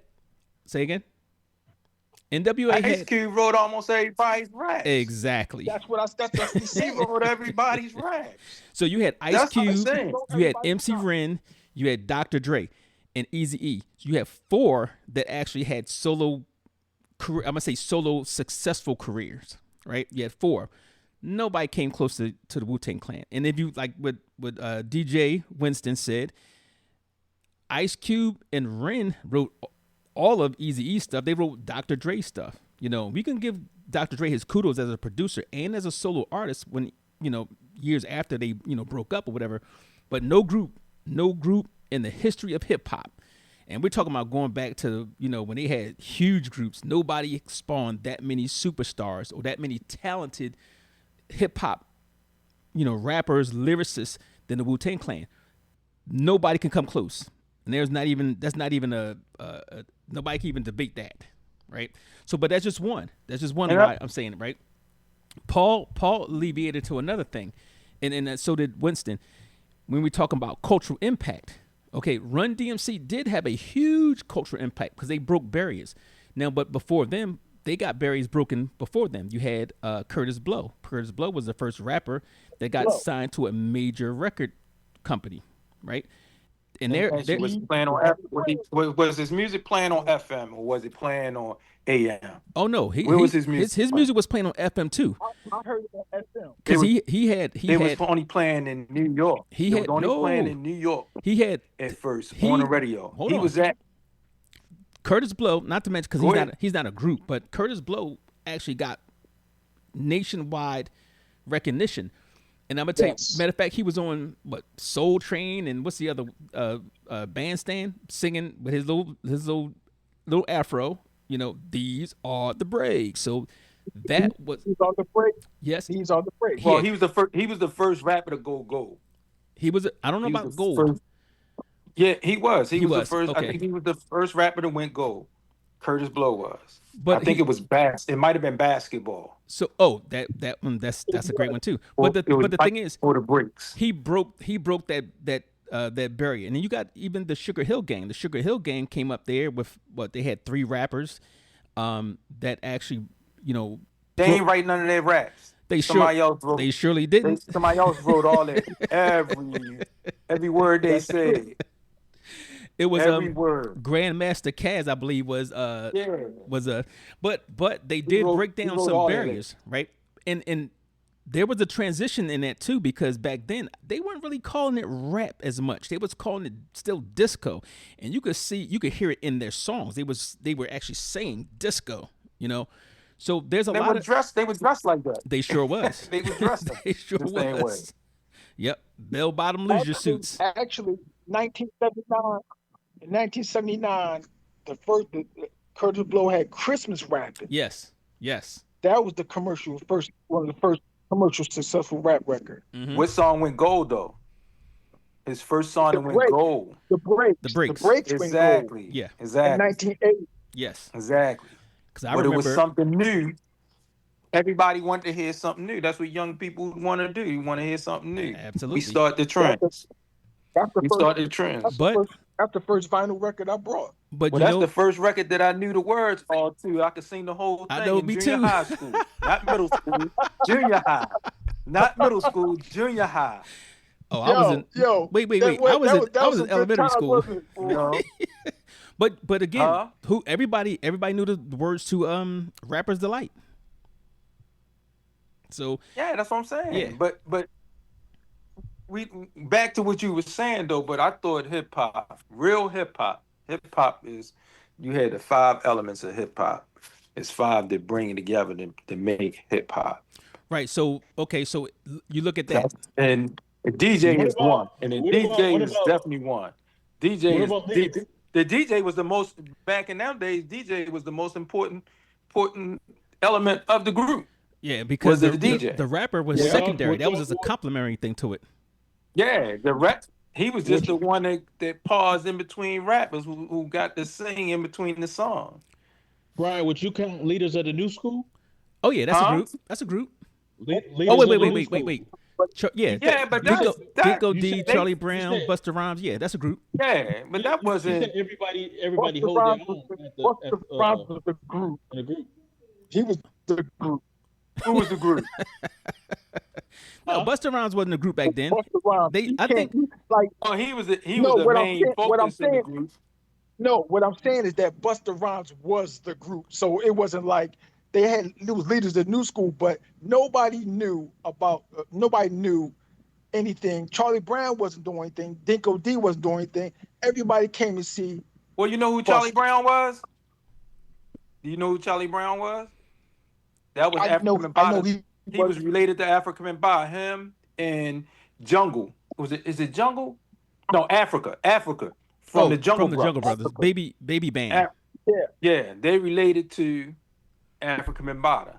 Say again. NWA Ice Cube wrote almost everybody's raps. Exactly. That's what He wrote everybody's raps. So you had Ice Cube, you had MC Ren, you had Dr. Dre, and Eazy-E. So you have 4 that actually had solo career. I'm gonna say solo successful careers. Right? You had 4. Nobody came close to the Wu-Tang Clan. And if you like what DJ Winston said, Ice Cube and Ren wrote all of Eazy-E stuff. They wrote Dr. Dre stuff. We can give Dr. Dre his kudos as a producer and as a solo artist when years after they broke up or whatever. But no group in the history of hip hop. And we're talking about going back to, when they had huge groups, nobody spawned that many superstars or that many talented hip hop, rappers, lyricists than the Wu-Tang Clan. Nobody can come close. And that's not even nobody can even debate that. Right. So, but that's just one. That's just one why I'm saying it, right? Paul alleviated to another thing. And so did Winston. When we're talking about cultural impact. Okay, Run DMC did have a huge cultural impact because they broke barriers. Now, but before them, they got barriers broken before them. You had Curtis Blow. Curtis Blow was the first rapper that got signed to a major record company, right? And they was playing on was his music playing on FM or was it playing on AM? Oh no, where was his music? His music was playing on FM too. I heard it on FM because he was only playing in New York. He was only playing in New York. He had at first on the radio. He was at Curtis Blow. Not to mention because he's not a group, but Curtis Blow actually got nationwide recognition. And I'm gonna tell you, matter of fact, he was on Soul Train and what's the other Bandstand singing with his little afro. These are the breaks. So that was he's on the break. Yes, he's on the break. Well, he was the first. He was the first rapper to go gold. He was. I don't know about gold. Yeah, he was. He was the first. Okay. I think he was the first rapper to win gold. Curtis Blow was. But I think it was It might have been basketball. So that one that's a great one too. But the thing is, for the breaks, he broke that barrier. And then you got even the Sugar Hill Gang. The Sugar Hill Gang came up there with they had 3 rappers that actually they ain't write none of their raps. They surely didn't. Somebody else wrote all that every word they said. It was every word. Grandmaster Caz, I believe, was but they did break down some barriers, right? And there was a transition in that too, because back then they weren't really calling it rap as much. They was calling it still disco, and you could hear it in their songs. They were actually saying disco, So there's They were dressed like that. They sure was. They were dressed. They sure the same was. way. Yep, bell bottom leisure suits. Actually, 1979. In 1979, the Curtis Blow had Christmas rapping. Yes. That was one of the first commercial successful rap record. Mm-hmm. What song went gold though? His first song that went gold. The Breaks. The Breaks exactly. Went gold. Yeah. Exactly. In 1980. Yes. Exactly. Because I remember it was something new. Everybody wanted to hear something new. That's what young people want to do. You want to hear something new. Absolutely. We start the trends. That's the first vinyl record I brought. But that's the first record that I knew the words all to. I could sing the whole thing. I know, in me junior too. High school, not middle school. Junior high, not middle school. Junior high. Oh, I was in. Wait. I was in some good elementary times, school. wasn't it? No. But again, Huh? everybody knew the words to Rapper's Delight. So Yeah, that's what I'm saying. Yeah. But we back to what you were saying though. But I thought real hip hop is you had the 5 elements of hip hop. It's 5 that bring it together to make hip hop. right. So okay. So you look at that. And DJ is one, and then DJ is definitely one. DJ is the DJ was the most back in them days. DJ was the most important element of the group. Yeah, because Was the DJ. the rapper was secondary. That was just a complimentary thing to it. Yeah, the rap. He was just the one that paused in between rappers who got to sing in between the song. Brian, would you count Leaders of the New School? Oh yeah, that's a group. That's a group. Leaders Wait. Yeah, but Dinko D, Charlie Brown, Busta Rhymes. Yeah, that's a group. Yeah, but that wasn't everybody hold their own Busta Rhymes was the group. in a group. He was the group. Who was the group? No, Busta Rhymes wasn't a group back then. Busta Rhymes. I think like. Oh, he was the what main focus in the group. No, what I'm saying is that Busta Rhymes was the group. So it wasn't like it was Leaders of the New School, but nobody knew anything. Charlie Brown wasn't doing anything. Dinko D wasn't doing anything. Everybody came to see. Well, you know who Charlie Brown was? Do you know who Charlie Brown was? That was African Bambaataa. He was related to African Bambaataa. Him and Jungle. Is it Jungle? No, Africa. From the Jungle Brothers. Baby band. Yeah, they related to African Bambaataa.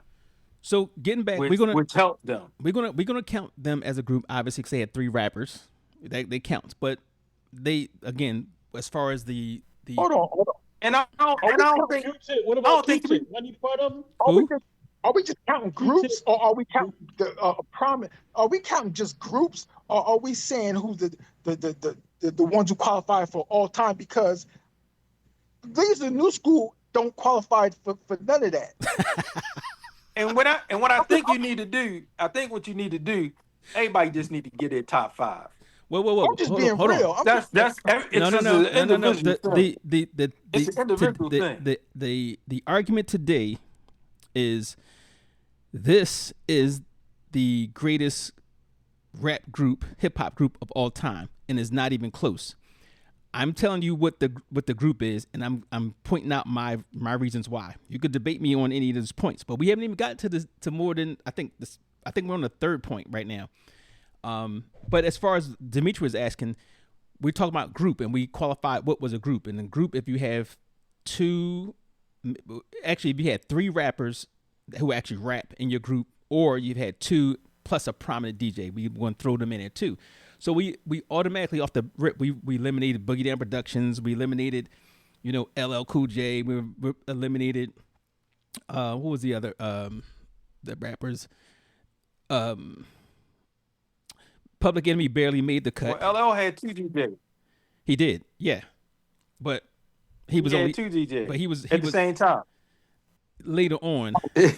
So getting back, which helped them. We're gonna count them as a group. Obviously, because they had 3 rappers. They count, but they again, as far as the hold on. And I don't think. What about Q-Tip? Wasn't he part of them? Are we just counting groups, or are we counting the prominent? Are we counting just groups, or are we saying who's the ones who qualify for all time? Because these are new school don't qualify for none of that. And what I think you need to do, what you need to do, everybody just need to get their top 5. Whoa! I'm just being real. That's no. It's an individual thing. The argument today is this is the greatest rap group, hip hop group of all time, and it's not even close. I'm telling you what the group is, and I'm pointing out my reasons why. You could debate me on any of those points, but we haven't even got to more than I think we're on the 3rd point right now. But as far as Dimitri was asking, we're talking about group, and we qualified what was a group. And a group, if you have if you had 3 rappers who actually rap in your group, or you've had 2 plus a prominent DJ, we want to throw them in there too. So we automatically off the rip, we eliminated Boogie Down Productions, we eliminated, LL Cool J, we eliminated what was the other the rappers? Public Enemy barely made the cut. Well, LL had 2 DJs. He did, yeah, but he was only 2 DJs. But he was at the same time. Later on. He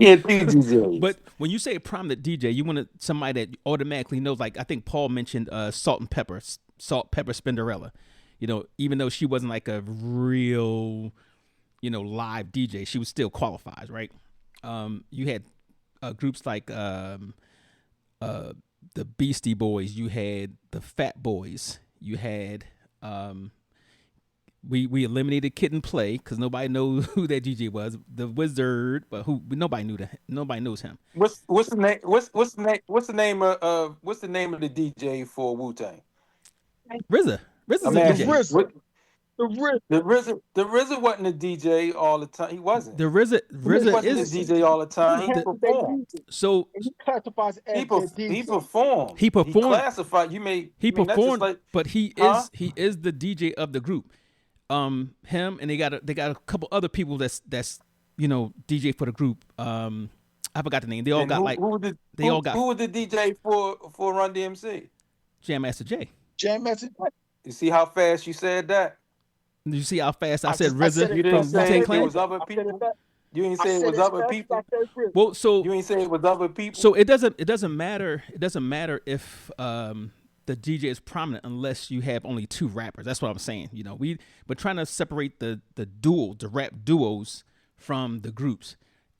had 2 DJs. But when you say a prominent DJ, you want somebody that automatically knows. Like I think Paul mentioned Salt and Pepper Spinderella. Even though she wasn't like a real, live DJ, she was still qualified, right? You had groups like the Beastie Boys. You had the Fat Boys. You had we eliminated Kid and Play because nobody knows who that DJ was. The Wizard, but nobody knew that. Nobody knows him. What's the name? What's the name of the DJ for Wu-Tang? RZA. RZA's a DJ. The RZA wasn't a DJ all the time. He wasn't. The RZA wasn't is a DJ all the time. He performed. So he classifies as he performed. He performed. He classified. He performed, but he is the DJ of the group. Him and they got a couple other people that's DJ for the group. I forgot the name. They all got who was the DJ for Run DMC? Jam Master Jay. Jam Master Jay. You see how fast you said that? You see how fast I said RZA You didn't from say Wu-Tang there Clan? was other people. You ain't I say it said was it other starts by people. Kirk Franklin. Well, You ain't say it was other people. so it doesn't matter. It doesn't matter if the DJ is prominent unless you have only two rappers. That's what I'm saying. You know, we're trying to separate the rap duos from the groups,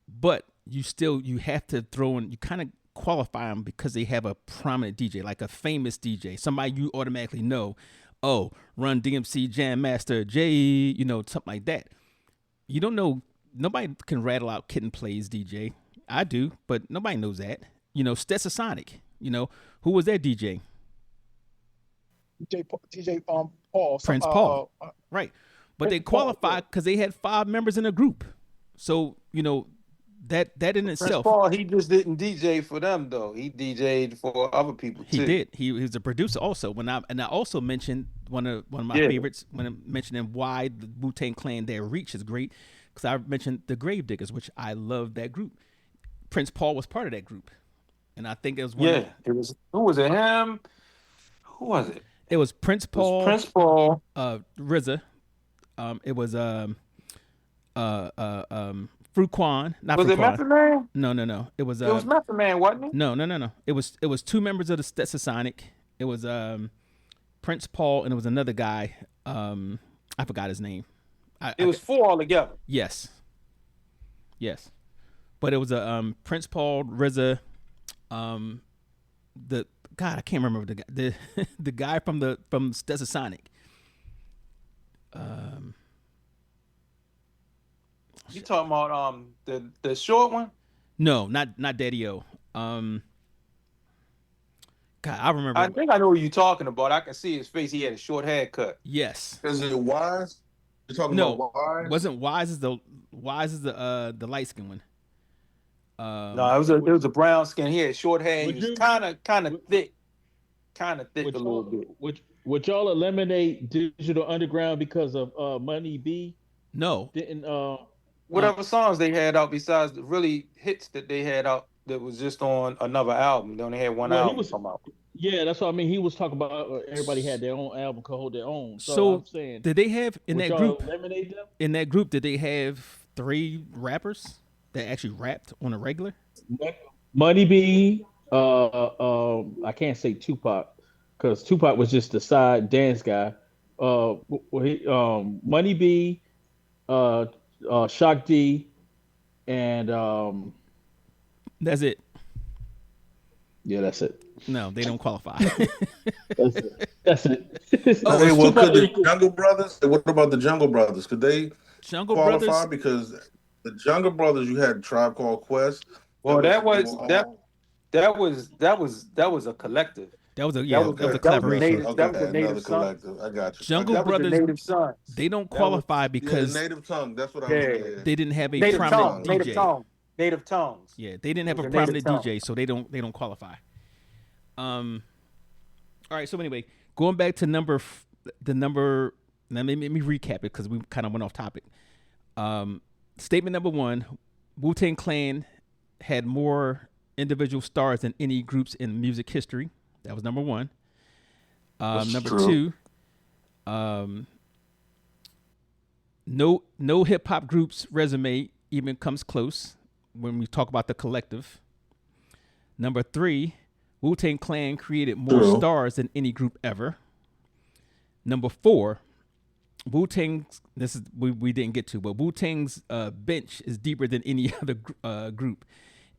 but you have to throw in. You kind of qualify them because they have a prominent DJ, like a famous DJ, somebody you automatically know. Oh, Run DMC, Jam Master, J, you know, something like that. You don't know. Nobody can rattle out Kitten Plays DJ. I do, but nobody knows that. You know, Stetsasonic. You know, who was that DJ? DJ Paul. Prince Paul. Right. But they qualified because they had 5 members in a group. So, you know, that in Prince itself. Paul, he just didn't DJ for them though. He DJ'd for other people too. He did. He was a producer also. I also mentioned one of my favorites when I'm mentioning why the Wu-Tang Clan, their reach is great, because I mentioned the Gravediggers, which I love that group. Prince Paul was part of that group, and I think it was one. Yeah, it was. Who was it? Him? Who was it? It was Prince Paul. Prince Paul. RZA. It was Fruquan. Not Was Fruquan. it Method Man? No. It was Method Man, wasn't it? No. It was 2 members of the Stetsasonic. It was Prince Paul, and it was another guy. I forgot his name. It was 4 altogether. Yes. But it was a Prince Paul, RZA, the God, I can't remember the guy from Stetsasonic. You talking about the short one? No, not Daddy-O. God, I remember. I think I know what you're talking about. I can see his face. He had a short haircut. Yes. Is it Wise? You're talking about Wise? Wasn't Wise is the light skin one. No, it was a brown skin. He had short hair. He was kind of thick, a little bit. Would y'all eliminate Digital Underground because of Money B? No. Didn't Whatever songs they had out besides the really hits that they had out that was just on another album. They only had one album come out. Yeah, that's what I mean. He was talking about everybody had their own album, could hold their own. So I'm saying, did they have in that group? Eliminate them? In that group, did they have 3 rappers that actually rapped on a regular? Money B. I can't say Tupac because Tupac was just the side dance guy. Money B, Shock D, and that's it. Yeah, that's it. No, they don't qualify. That's it. Hey, well, could the Jungle Brothers? What about the Jungle Brothers? Could they qualify? Brothers? Because the Jungle Brothers, you had Tribe Called Quest. Well, that was a collective. That was a collaboration. That was a native collective. I got you. Jungle Brothers, Native Sons. they don't qualify because native tongue. That's what I was saying. they didn't have a Native prominent tongue, DJ. Native tongues. Yeah, they didn't have a Native prominent tongue. DJ, so they don't qualify. All right. So anyway, going back to the number. Let me recap it because we kind of went off topic. Statement number 1: Wu-Tang Clan had more individual stars than any groups in music history. That was number 1. Number true. 2, no hip hop group's resume even comes close when we talk about the collective. Number 3, Wu-Tang Clan created more stars than any group ever. Number 4, Wu-Tang's, this is we didn't get to, but Wu-Tang's bench is deeper than any other group.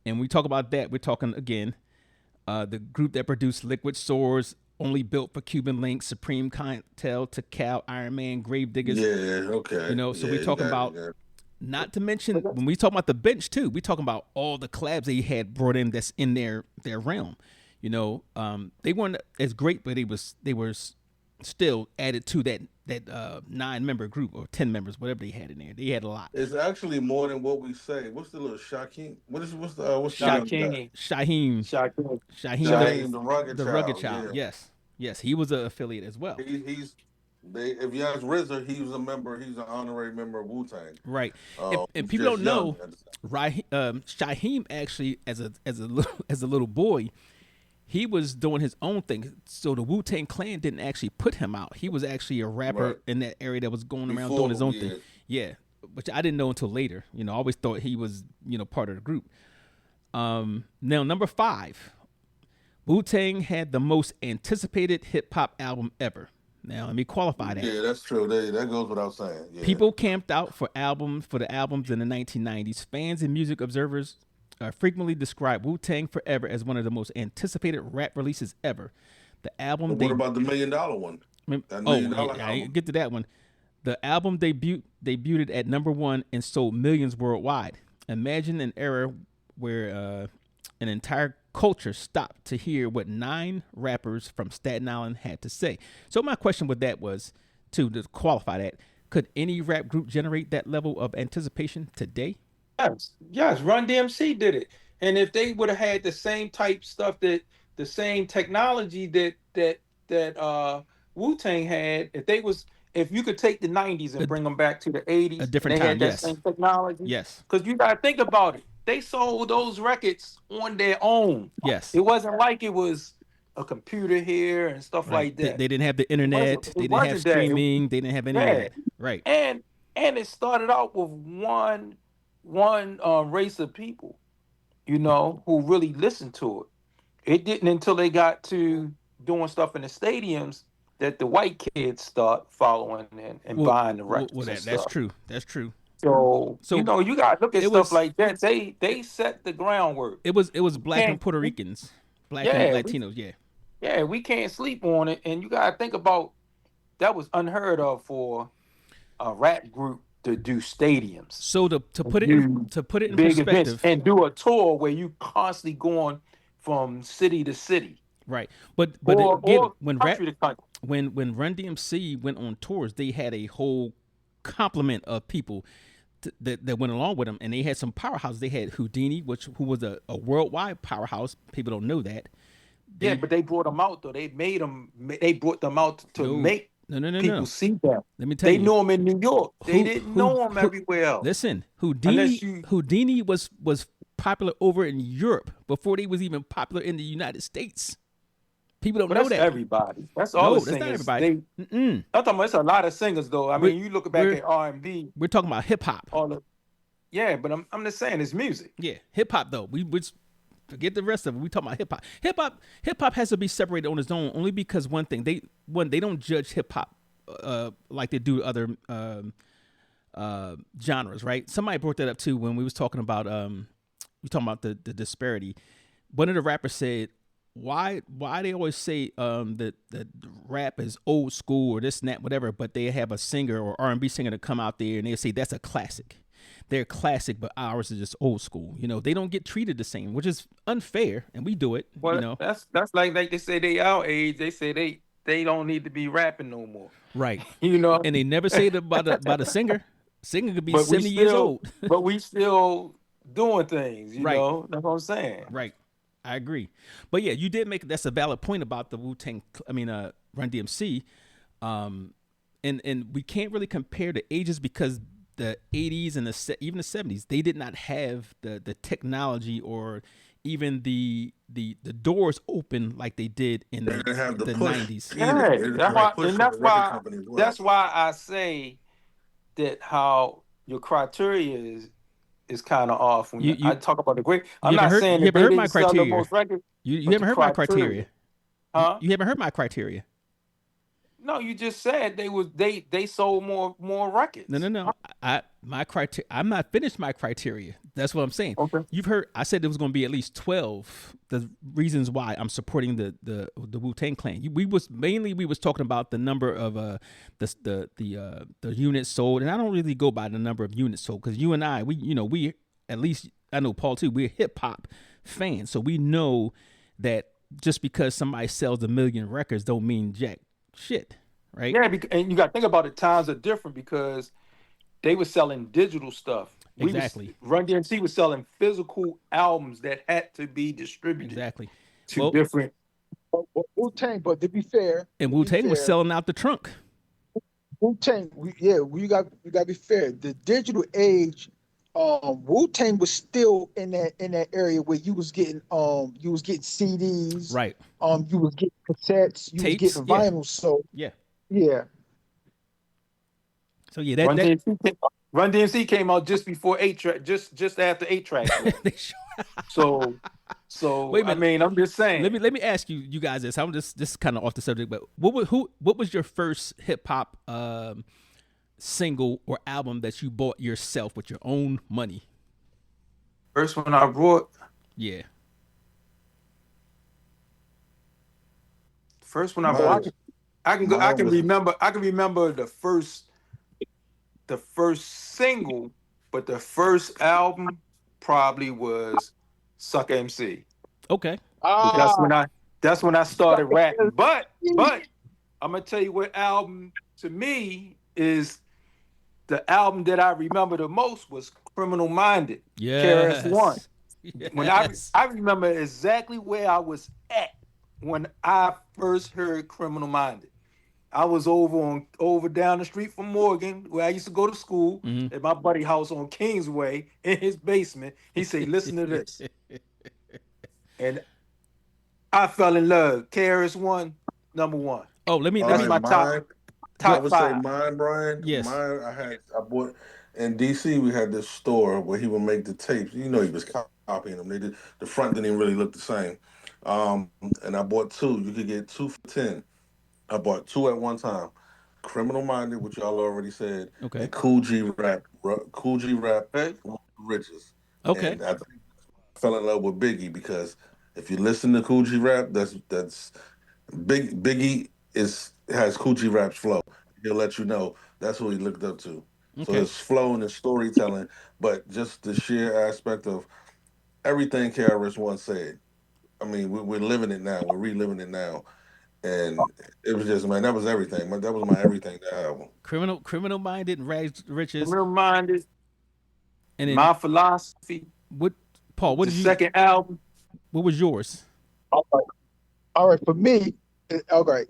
And we talk about that, we're talking again, the group that produced Liquid Swords, Only Built for Cuban Links, Supreme Clientele, Tikal, Iron Man, Gravediggers. Yeah, okay. You know, so we're talking about, not to mention, when we talk about the bench too, we're talking about all the collabs they had brought in that's in their realm. You know, they weren't as great, but they were still added to that 9-member group or 10 members, whatever they had in there. They had a lot. It's actually more than what we say. What's the little Shaheem? What's Shaheem, the rugged child. Yeah. Yes, he was an affiliate as well. If you ask RZA, he was a member. He's an honorary member of Wu-Tang. Right, and people don't know, Shaheem actually, as a little boy, he was doing his own thing. So the Wu-Tang Clan didn't actually put him out. He was actually a rapper in that area that was going around doing his own thing. Yeah. which I didn't know until later. You know, I always thought he was, you know, part of the group. Now number 5, Wu-Tang had the most anticipated hip hop album ever. Now let me qualify that. Yeah, that's true. That goes without saying. Yeah. People camped out for the albums in the 1990s. Fans and music observers frequently describe Wu-Tang Forever as one of the most anticipated rap releases ever. The album. But what about the $1 million one? That $1 million I album. ain't get to that one. The album debuted at number 1 and sold millions worldwide. Imagine an era where an entire culture stopped to hear what 9 rappers from Staten Island had to say. So my question with that was, to qualify that, could any rap group generate that level of anticipation today? Yes. Run DMC did it, and if they would have had the same type stuff, that the same technology that Wu Tang had, if you could take the '90s and bring them back to the '80s, A different and they time, had that yes. same technology. Yes. Because you gotta think about it, they sold those records on their own. Yes. It wasn't like it was a computer here and stuff like that. They didn't have the internet. They didn't have streaming. They didn't have any of that. Right. And it started out with one race of people, you know, who really listened to it. It didn't until they got to doing stuff in the stadiums that the white kids start following and buying the records. Well, that's true. That's true. So you know, you got to look at stuff like that. They set the groundwork. It was black and Puerto Ricans, black and Latinos. Yeah, we can't sleep on it. And you got to think about, that was unheard of for a rap group to do stadiums. So to put it in big perspective, events and do a tour where you constantly going from city to city. Right. But or again, when country to country. when Run DMC went on tours, they had a whole complement of people that went along with them, and they had some powerhouses. They had Houdini, who was a worldwide powerhouse. People don't know that. But they brought them out though. They brought them out to make people see them. Let me tell you, they knew them in New York. They didn't know them everywhere else. Listen, Houdini was popular over in Europe before they was even popular in the United States. People don't know that. Everybody. That's all. That's not everybody. I'm talking about, it's a lot of singers though. I mean, you look back at R&B. We're talking about hip hop. Yeah, but I'm just saying it's music. Yeah, hip hop though. We forget the rest of it. We talking about hip hop. Hip hop has to be separated on its own, only because one thing, they don't judge hip hop like they do other genres, right? Somebody brought that up too when we was talking about the disparity. One of the rappers said, why they always say that rap is old school or this and that, whatever, but they have a singer or R&B singer to come out there and they say that's a classic. They're classic, but ours is just old school. You know, they don't get treated the same, which is unfair, and we do it. Well, you know, that's like they say they our age. They say they don't need to be rapping no more. Right. You know, and they never say it about a singer. Singer could be 70 years old, but we still doing things. You right. know, that's what I'm saying. Right. I agree. But yeah, you did that's a valid point about the Wu-Tang. Run DMC. And we can't really compare the ages because the 80s and even the 70s, they did not have the technology or even the doors open like they did in the 90s. Yeah, that's why I say that how your criteria is kind of off when I talk about the great. I'm not saying you that haven't they heard my didn't sell the criteria. most records. You haven't heard my criteria. Huh? You haven't heard my criteria. No, you just said they sold more records. No. My criteria. I'm not finished my criteria. That's what I'm saying. Okay. You've heard. I said there was going to be at least 12. The reasons why I'm supporting the Wu-Tang Clan. We was talking about the number of the units sold, and I don't really go by the number of units sold because you and I, we at least I know Paul too. We're hip hop fans, so we know that just because somebody sells 1 million records don't mean jack shit, right? Yeah, and you got to think about it. Times are different because they were selling digital stuff. Exactly. Run DMC was selling physical albums that had to be distributed. Exactly. To different. Wu-Tang, but to be fair, and Wu-Tang was selling out the trunk. Wu-Tang, you got to be fair. The digital age, Wu-Tang was still in that area where you was getting CDs, right? You was getting cassettes, you tapes, was getting vinyl. So yeah. So Run Run DMC came out just before 8 track, just after 8 tracks left. They show- So, Wait a I minute. mean, I'm just saying. Let me ask you guys this. I'm just kind of off the subject, but what was your first hip hop single or album that you bought yourself with your own money? First one I brought, Yeah. first one I Oh, brought. I Mine can was remember the first single, but the first album probably was Suck MC. Okay. That's ah, when I started rapping. But yeah. I'm gonna tell you what album to me is the album that I remember the most was Criminal Minded. KRS One. Yes. When Yes. I remember exactly where I was at when I first heard Criminal Minded. I was over down the street from Morgan, where I used to go to school, Mhm. at my buddy house on Kingsway in his basement. He said, "Listen to this," and I fell in love. KRS One, number one. Oh, let me all let That's me right. my Mine, I top would say five. mine, Brian. yes. Mine, I bought in DC. We had this store where he would make the tapes. You know, he was copying them. They did the front didn't even really look the same. Um, and I bought two. You could get two for 10. I bought two at one time. Criminal Minded, which y'all already said, Okay. and Cool G Rap, Okay? Riches. Okay. And I fell in love with Biggie because if you listen to Cool G Rap, that's Biggie has Cool G Rap's flow. He'll let you know that's who he looked up to. So Okay. his flow and his storytelling, but just the sheer aspect of everything KRS One said. I mean, we're living it now. We're reliving it now, and it was just man, that was everything. That was my everything. That album. Criminal Minded and Rags to Riches. Reminded, And then my philosophy, what Paul, what the did you second album. what was yours? All right. All right, for me, okay.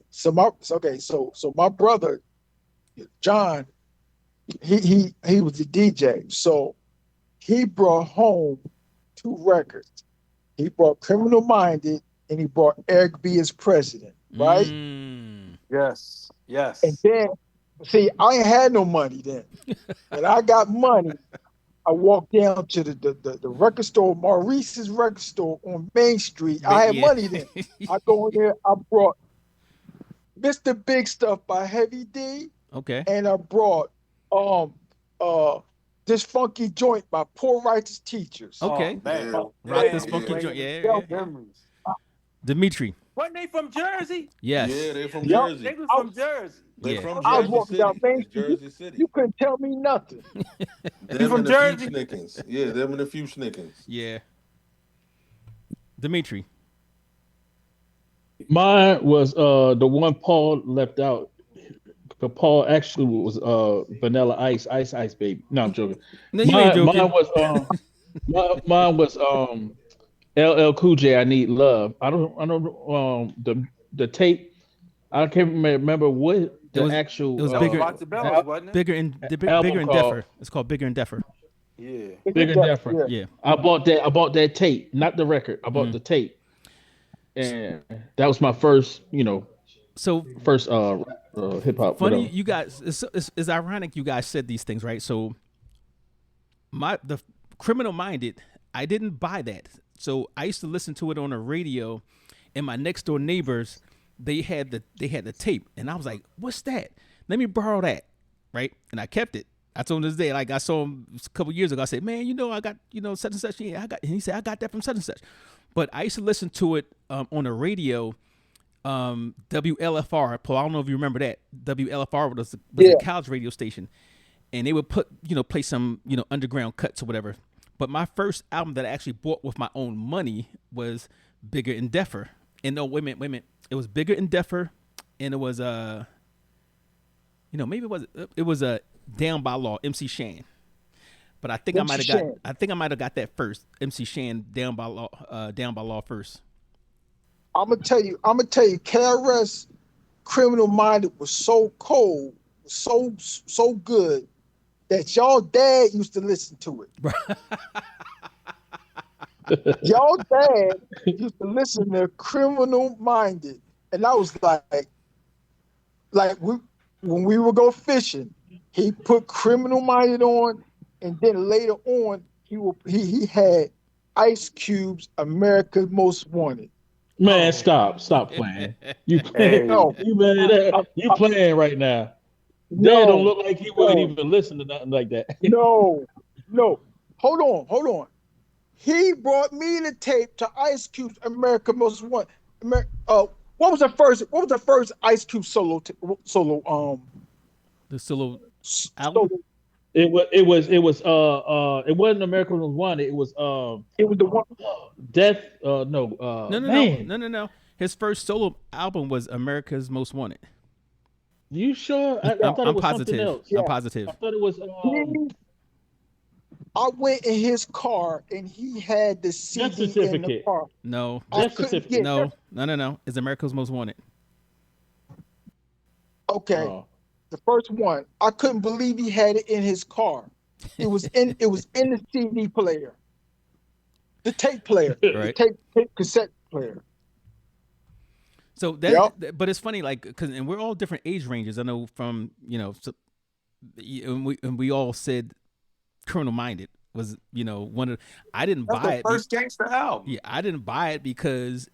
So my brother John, he was a DJ. So he brought home two records. He brought Criminal Minded and he brought Eric B as president, right? Mm. Yes, And yes. then see, I ain't had no money then. When I got money, I walked down to the record store, Maurice's record store on Main Street. I had Yeah. money then. I go in there, I brought Mr. Big Stuff by Heavy D, Okay. and I brought um This Funky Joint by Poor Righteous Teachers. Okay. Oh man, Yeah, Rock man, this you funky yeah, joint. bringing Yeah, Yeah, yeah, yeah. memories. Dimitri. Wasn't they from Jersey? yeah. Yes. They're from yeah. They Jersey. was I, from Jersey. They Yeah. from I was Jersey walking down City. Main It's Street. Jersey City. You couldn't tell me nothing. You Them from and a few Jersey? Snickens. Yeah, them and a few Snickens. Yeah. Dimitri. Mine was the one Paul left out. But Paul actually was Vanilla Ice, Ice Ice Baby. No, I'm joking. No, you ain't Mine joking. was mine was LL Cool J. I Need Love. I don't the tape. I can't remember what It the was actual was That was bigger Rock the Bells, wasn't it? bigger album and called. deafer. It's called Bigger and Deafer. Yeah. Bigger and Different. Yeah. Yeah. I bought that. I bought that tape, not the record. I bought the tape, and that was my first, So first hip hop. funny, Whatever. you guys. It's ironic you guys said these things, right? So the Criminal Minded, I didn't buy that. So I used to listen to it on the radio, and my next door neighbors, they had the tape, and I was like, "What's that? Let me borrow that." Right, and I kept it. I told him this day, like I saw him a couple years ago. I said, "Man, I got such and such." Yeah, I got. And he said, "I got that from such and such." But I used to listen to it on the radio. WLFR, Paul. I don't know if you remember that. WLFR was a college radio station, and they would play some underground cuts or whatever. But my first album that I actually bought with my own money was Bigger and Deafer. And no, wait a minute. It was Bigger and Deafer, and it was maybe it was a Down by Law, MC Shan. But I think I might have got that first. MC Shan Down by Law first. I'm gonna tell you, KRS Criminal Minded was so cold, so good that y'all dad used to listen to it. Y'all dad used to listen to Criminal Minded, and I was like when we would go fishing, He put Criminal Minded on, and then later on, he had Ice Cube's America's Most Wanted. Man, Oh. stop playing. You playing? Hey, No, You man, I, you I, playing right now? Dad don't no, look like he would no, even listen to nothing like that. no, no. Hold on. He brought me the tape to Ice Cube's America Most Wanted. What was the first? What was the first Ice Cube solo The solo album? solo? It wasn't American was Wanted. It was It was the one. Death. No, No, no, no, man. no, no, no. His first solo album was America's Most Wanted. You sure? I Yeah, thought it I'm was something positive. else. I'm yeah. I positive. thought it was He, I went in his car and he had the Death CD in the certificate. car. No, I Death this couldn't certificate. get. no, no, no, no. It's America's Most Wanted. Okay, Oh, the first one. I couldn't believe he had it in his car. It was in the CD player, the tape player, the Right. tape cassette player. So Yep. but it's funny, like, because and we're all different age ranges. I know from and we all said Criminal Minded was one of. I didn't that's buy the it. first gangster album. Yeah, I didn't buy it because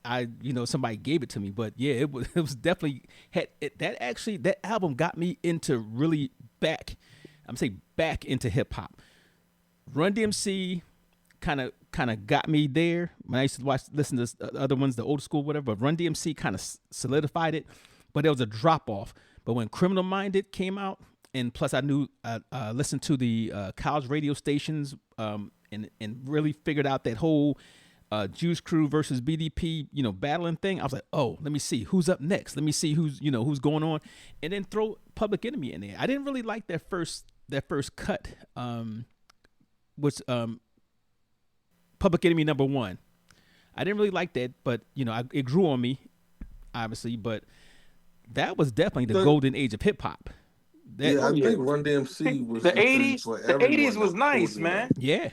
somebody gave it to me. But yeah, it was definitely that album got me into really back. I'm saying back into hip hop. Run DMC kind of got me there when I used to listen to the other ones, the old school whatever. But Run DMC kind of solidified it, but there was a drop off. But when Criminal Minded came out, and plus I knew listened to the college radio stations, and really figured out that whole Juice Crew versus BDP battling thing. I was like, oh, let me see who's up next. Let me see who's going on, and then throw Public Enemy in there. I didn't really like that first cut, which Public Enemy #1. I didn't really like that, but it grew on me, obviously. But that was definitely the golden age of hip hop. That Yeah, Oh I yeah. think Run DMC was The the thing '80s, for the '80s everyone was that pulled nice, you in. man. yeah,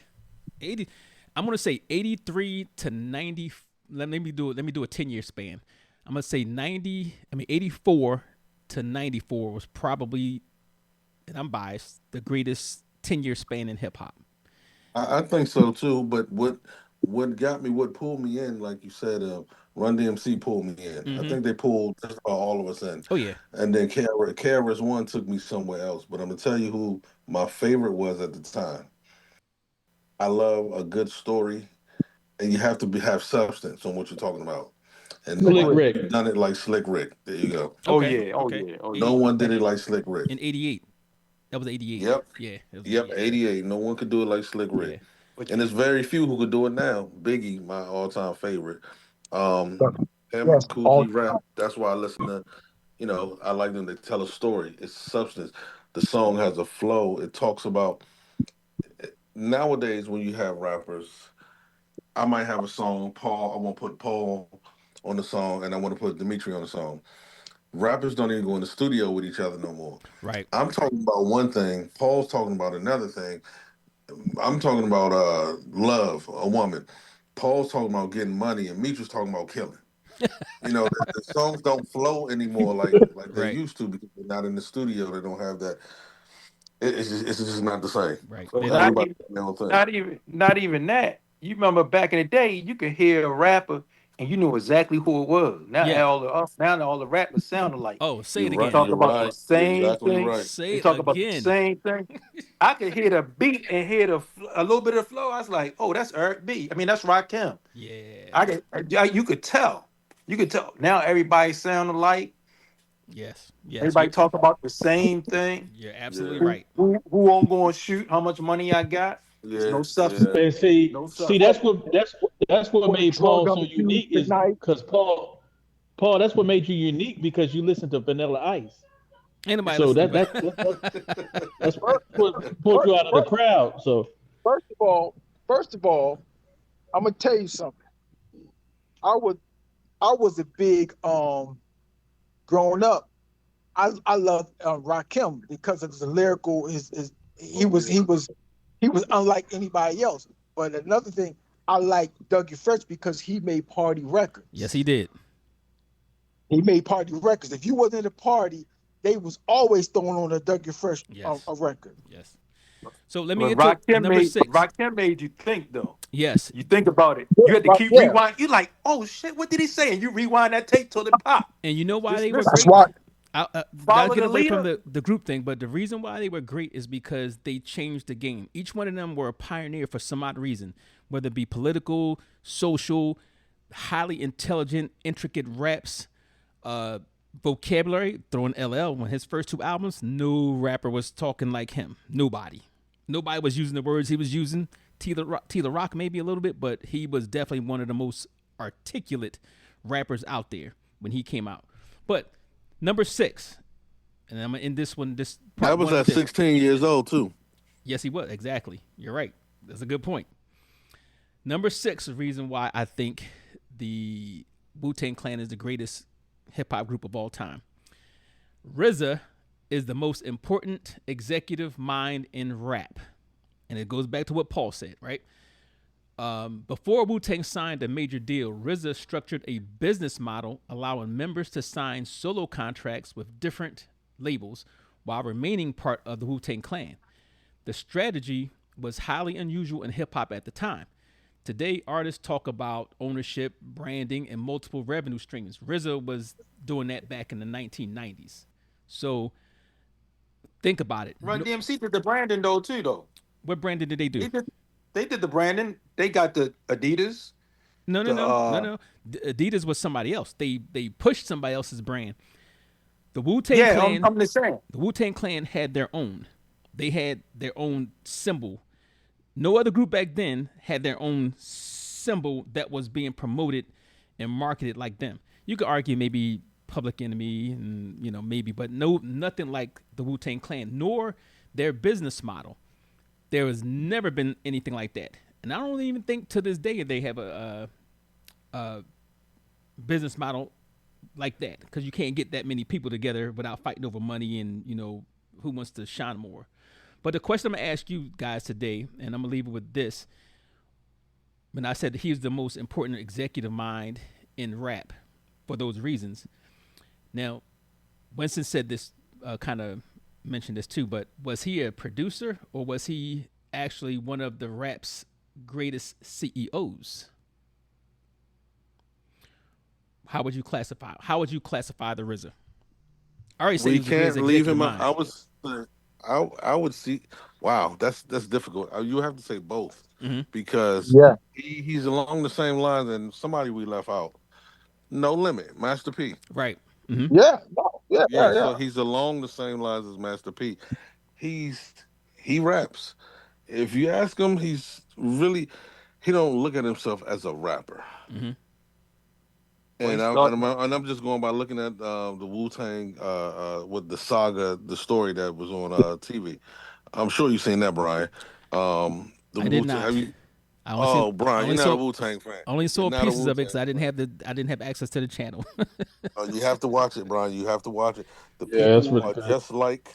80. I'm gonna say 83 to 90. Let me do a 10-year span. I'm gonna say 84 to 94 was probably, and I'm biased, the greatest 10-year span in hip hop. I think so too. But what pulled me in, like you said, Run DMC pulled me in. I Mm-hmm. think they pulled just about all of us in. Oh yeah. And then KRS One took me somewhere else. But I'm gonna tell you who my favorite was at the time. I love a good story, and you have to have substance on what you're talking about. And Slick Slick nobody Rick. Rick. done it like Slick Rick. There you go. Oh Okay. yeah, oh Okay. yeah, oh No 80 yeah. one did it like Slick Rick. in 88. That was 88. Yep. Yeah, it was Yep, 88. 88. No one could do it like Slick Yeah. Rick. But And there's very few who could do it now. Biggie, my all-time favorite. Um, him, Yes. Cool G All Rap. That's why I listen to, I like them to tell a story. It's substance. The song has a flow. It talks about nowadays when you have rappers, I might have a song, Paul, I want to put Paul on the song and I want to put Dimitri on the song. Rappers don't even go in the studio with each other no more. Right. I'm talking about one thing, Paul's talking about another thing. I'm talking about love, a woman. Paul's talking about getting money, and Meech was talking about killing. The songs don't flow anymore like they Right. used to because they're not in the studio. They don't have that. It's just not the same. Right. but They not don't. Everybody even, got their own thing. not even that. You remember back in the day, you could hear a rapper and you knew exactly who it was. Yeah. Now all the rappers sounded like Oh, say You're it they right. again. talk You're about the right. You're same exactly thing. right. They Say it talk about the again. same thing. I could hear the beat and hear a little bit of flow. I was like, oh, that's Eric B. I mean, that's Rakim. Yeah. You could tell. You could tell. Now everybody sound alike. Yes. Yes. Everybody talk about the same thing. You're absolutely Yeah. Who right. who I'm going to shoot? How much money I got? There's Yeah. no Yeah. substance. And see, No see, substance. that's what what made drug Paul I'm so using unique is tonight. because Paul, that's what made you unique because you listen to Vanilla Ice. Ain't nobody So listening. that's First, what pulled first, you out of the crowd. So first of all, I'm gonna tell you something. I was I was a big growing up. I loved Rakim because of the lyrical. His he was unlike anybody else. But another thing, I like Dougie Fresh because he made party Yes, records. he did. He made party records. If you wasn't at a party, they was always throwing on a Dougie Fresh Yes. a record. Yes. So let me But get to number six. Rakim made you think though. Yes. You think about it. Yeah, You had to right, keep yeah. rewind. You like, oh shit, what did he say? And you rewind that tape till it pop. And you know why Just they were listen. That's great? why. Not Follow get the away from leader. the group thing, but the reason why they were great is because they changed the game. Each one of them were a pioneer for some odd reason, whether it be political, social, highly intelligent, intricate raps, vocabulary. Throwing LL when his first two albums, no rapper was talking like him. Nobody was using the words he was using. T the Rock maybe a little bit, but he was definitely one of the most articulate rappers out there when he came out. But number six, and I'm gonna end this one. This part That was one at with this. 16 years old too. Yes, he was exactly. You're right. That's a good point. Number six, the reason why I think the Wu-Tang Clan is the greatest hip hop group of all time. RZA is the most important executive mind in rap, and it goes back to what Paul said, right? Before Wu-Tang signed a major deal, RZA structured a business model allowing members to sign solo contracts with different labels while remaining part of the Wu-Tang Clan. The strategy was highly unusual in hip-hop at the time. Today, artists talk about ownership, branding, and multiple revenue streams. RZA was doing that back in the 1990s. So think about it. Run DMC did the branding though too though. What branding did they do? They did the branding. They got the Adidas. No, no, The no, no, no. Adidas was somebody else. They pushed somebody else's brand. The Wu-Tang yeah, Clan. I'm just saying. The Wu-Tang Clan had their own. They had their own symbol. No other group back then had their own symbol that was being promoted and marketed like them. You could argue maybe Public Enemy and maybe, but nothing like the Wu-Tang Clan, nor their business model. There has never been anything like that. And I don't even think to this day they have a business model like that, because you can't get that many people together without fighting over money and who wants to shine more. But the question I'm gonna ask you guys today, and I'm gonna leave it with this: when I said he's the most important executive mind in rap, for those reasons. Now, Winston said this, kind of mentioned this too, but was he a producer or was he actually one of the rap's greatest CEOs? How would you classify the RZA? I already said We he was the greatest can't leave executive him out. mind. I would see. Wow, that's difficult. You have to say both Mhm. because Yeah. he's along the same lines, and somebody we left out. No Limit, Master P. Right. Mm-hmm. Yeah. No, yeah. Yeah, Yeah. so Yeah. he's along the same lines as Master P. He raps. If you ask him, he don't look at himself as a rapper. Mm-hmm. Well, he And started. I'm just going by looking at the Wu Tang with the saga, the story that was on TV. I'm sure you've seen that, Brian. The I did Wu Tang. Have not. you? I only Oh, seen, I Brian, only you're not a saw Wu Tang fan. I only You're saw not a pieces Wu of it because Tang fan. I didn't have access to the channel. You have to watch it, Brian. You have to watch it. The Yeah, it's people really are good. just like,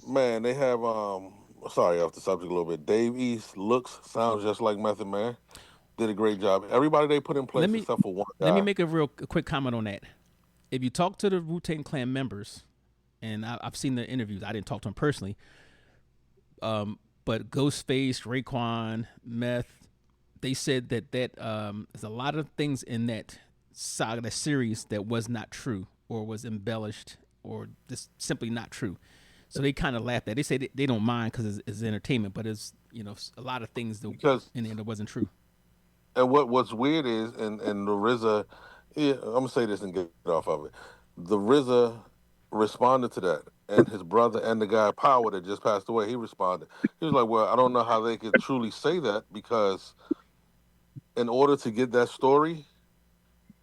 man. They have Sorry, off the subject a little bit. Dave East looks, sounds just like Method Man. Did a great job. Everybody they put in let place me except for one let me guy. make a quick comment on that. If you talk to the Wu-Tang Clan members, and I've seen the interviews, I didn't talk to them personally, but Ghostface, Raekwon, Meth, they said that there's a lot of things in that saga, that series, that was not true or was embellished or just simply not true. So they kind of laughed at it. They say they don't mind because it's entertainment, but it's a lot of things that Because in there that wasn't true. and what's weird is and the RZA, yeah, I'm gonna say this and get off of it. The RZA responded to that, and his brother and the guy Power that just passed away, he responded. He was like, "Well, I don't know how they could truly say that because in order to get that story,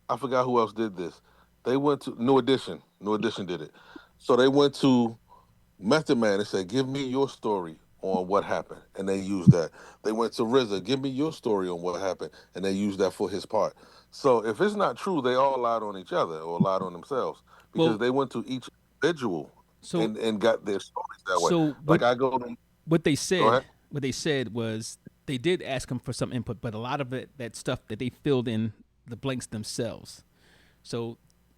I forgot who else did this. They went to New Edition. New Edition did it. So they went to Method Man and said, "Give me your story on what happened," and they used that. They went to RZA, "Give me your story on what happened," and they used that for his part. So if it's not true, they all lied on each other or lied on themselves because Well, they went to each individual so and got their stories that way. so Like I go to what they go said ahead. what they said was they did ask him for some input, but a lot of that stuff that they filled in the blanks themselves. So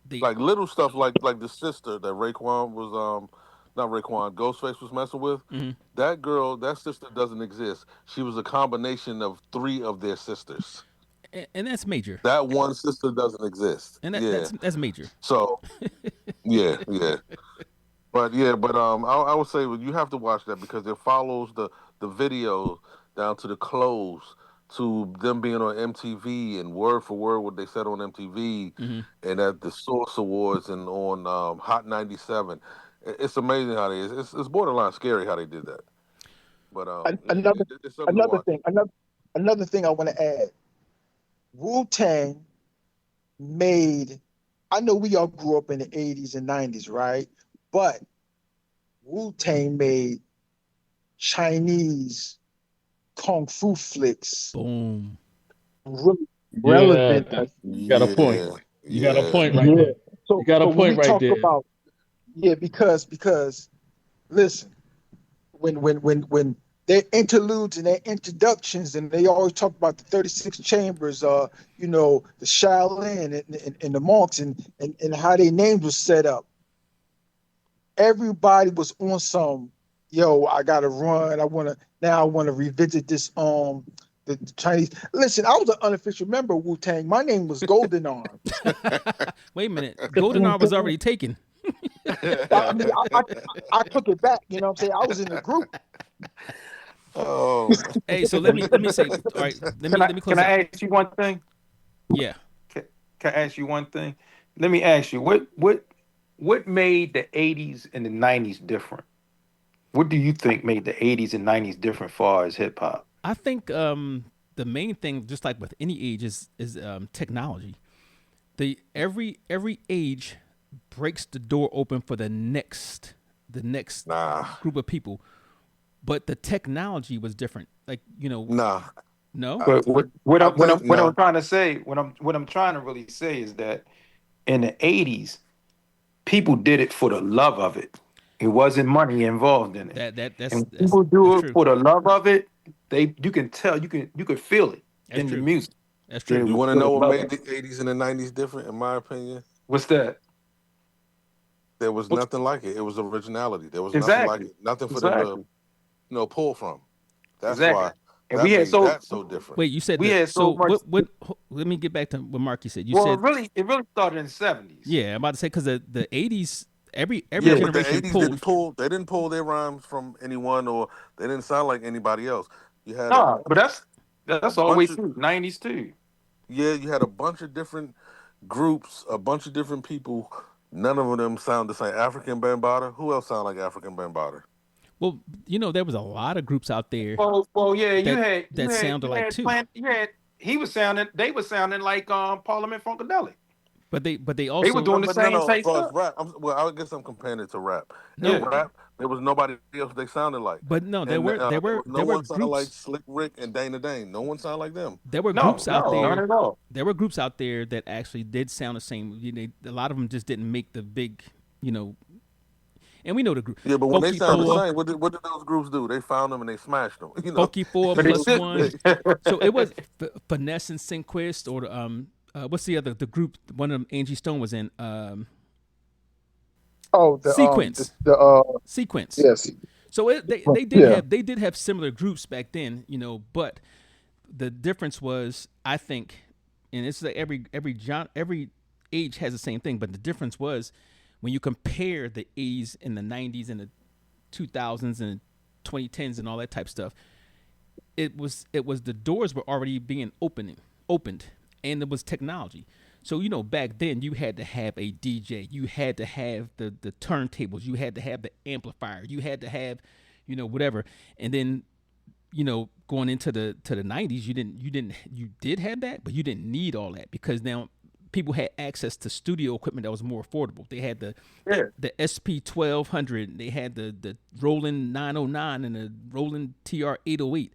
they Like little stuff, like the sister that Raekwon was not Raekwon, Ghostface was messing with. mhm. That girl, that sister doesn't exist. She was a combination of three of their sisters. And that's major. That one sister doesn't exist. And Yeah. that's major. So yeah. But I would say you have to watch that because it follows the video down to the close to them being on MTV and word for word what they said on MTV Hmm. and at the Source Awards and on Hot 97. It's amazing how they it's borderline scary how they did that. But Another it's something to another watch. thing, another thing I want to add. Wu Tang made. I know we all grew up in the 80s and 90s, right? But Wu Tang made Chinese kung fu flicks Boom. really Yeah, relevant. you got a point. Yeah, You got a yeah. point right Yeah. there. So You got a so when point we right talk there. about because listen, when their interludes and their introductions and they always talk about the 36 chambers, the Shaolin and the monks and how their names were set up. Everybody was on some, yo, I gotta run. I wanna revisit this the Chinese. Listen, I was an unofficial member of Wu Tang. My name was Golden Arm. Wait a minute. You Golden know R what was I'm saying? already taken. I mean, I took it back. You know what I'm saying? I was in the group. Oh man. Hey, so let me say, all right, let me Can close out. I ask you one thing? Yeah. Can, can I ask you one thing? Let me ask you what made the 80s and the 90s different? What do you think made the 80s and 90s different far as hip hop? I think the main thing, just like with any age, is technology. Every age breaks the door open for the next Nah, group of people, but the technology was different. Like nah. no, But what I I'm what I'm think what I'm no. trying to say, what I'm trying to really say is that in the 80s, people did it for the love of it. It wasn't money involved in it. that's And when that's people that's do it true. for the love of it, you can tell, you could feel it That's in the true. music. That's That it true. You was want to for the know what love made of the it. '80s and the '90s different? In my opinion, What's that? there was What's nothing like it. It was originality. There was nothing like exactly. it. Nothing for them to Exactly. pull from. That's Exactly. why And that we had made so that so different. Wait, you said we that. had so So much. let me get back to what Marky said. You Well, said, it really started in the 70s. yeah, I'm about to say, because the '80s, every Yeah, Yeah. but the generation '80s pulled. They didn't pull their rhymes from anyone, or they didn't sound like anybody else. You had Nah, but a that's all the way bunch of through 90s too. yeah, you had a bunch of different groups, a bunch of different people. None of them sound the same. African Bambaataa. Who else sound like African Bambaataa? Well, there was a lot of groups out there Well, yeah, you that had you that had sounded you like had too, plant you had they were sounding like Parliament Funkadelic. but they They were also doing the But no, same no. As type far as stuff. rap, well, I guess I'm comparing it to rap. In Yeah. no, rap, there was nobody else they sounded like, but no, there and were there there were was no there were one sounded like groups Slick Rick and Dana Dane. No one sounded like them. there were No, groups out no, not there. at all. There were groups out there that actually did sound the same. A lot of them just didn't make the big, you know. And we know the group, Yeah, but when they Funky sound the Four, same, what did those groups do? They found them and they smashed them. Funky Four But it's plus still one. So it was Finesse and Sinquist, or what's the group? One of them Angie Stone was in Oh, Sequence. the Sequence. yes, So yeah. they did have similar groups back then, but the difference was, I think, and it's like every age has the same thing, but the difference was when you compare the '80s and the '90s and the 2000s and 2010s and all that type of stuff. It was the doors were already being opened, and it was technology. So back then you had to have a DJ, you had to have the turntables, you had to have the amplifier, you had to have whatever. And then going into the 90s, you did have that, but you didn't need all that, because now people had access to studio equipment that was more affordable. They had yeah. the SP 1200, they had the Roland 909 and the Roland TR 808.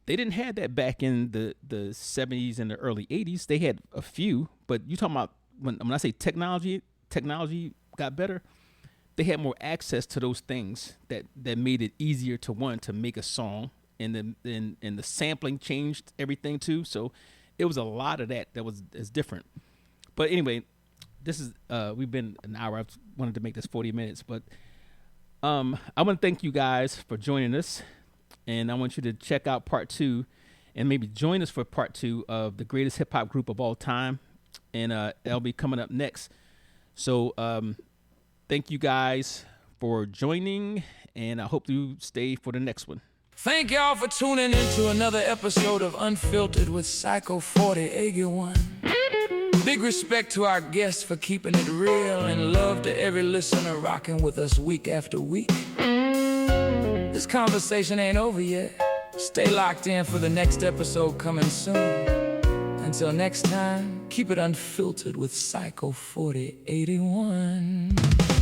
They didn't have that back in the 70s and the early 80s. They had a few, but you talking about when I say technology got better, they had more access to those things that made it easier to make a song, and the sampling changed everything too. So it was a lot of that was different. But anyway, this is we've been an hour. I wanted to make this 40 minutes, but I want to thank you guys for joining us, and I want you to check out part 2, and maybe join us for part 2 of the greatest hip hop group of all time, and that'll be coming up next. So thank you guys for joining, and I hope you stay for the next one. Thank y'all for tuning in to another episode of Unfiltered with Psycho 4081. Big respect to our guests for keeping it real, and love to every listener rocking with us week after week. This conversation ain't over yet. Stay locked in for the next episode coming soon. Until next time, keep it unfiltered with Psycho 4081.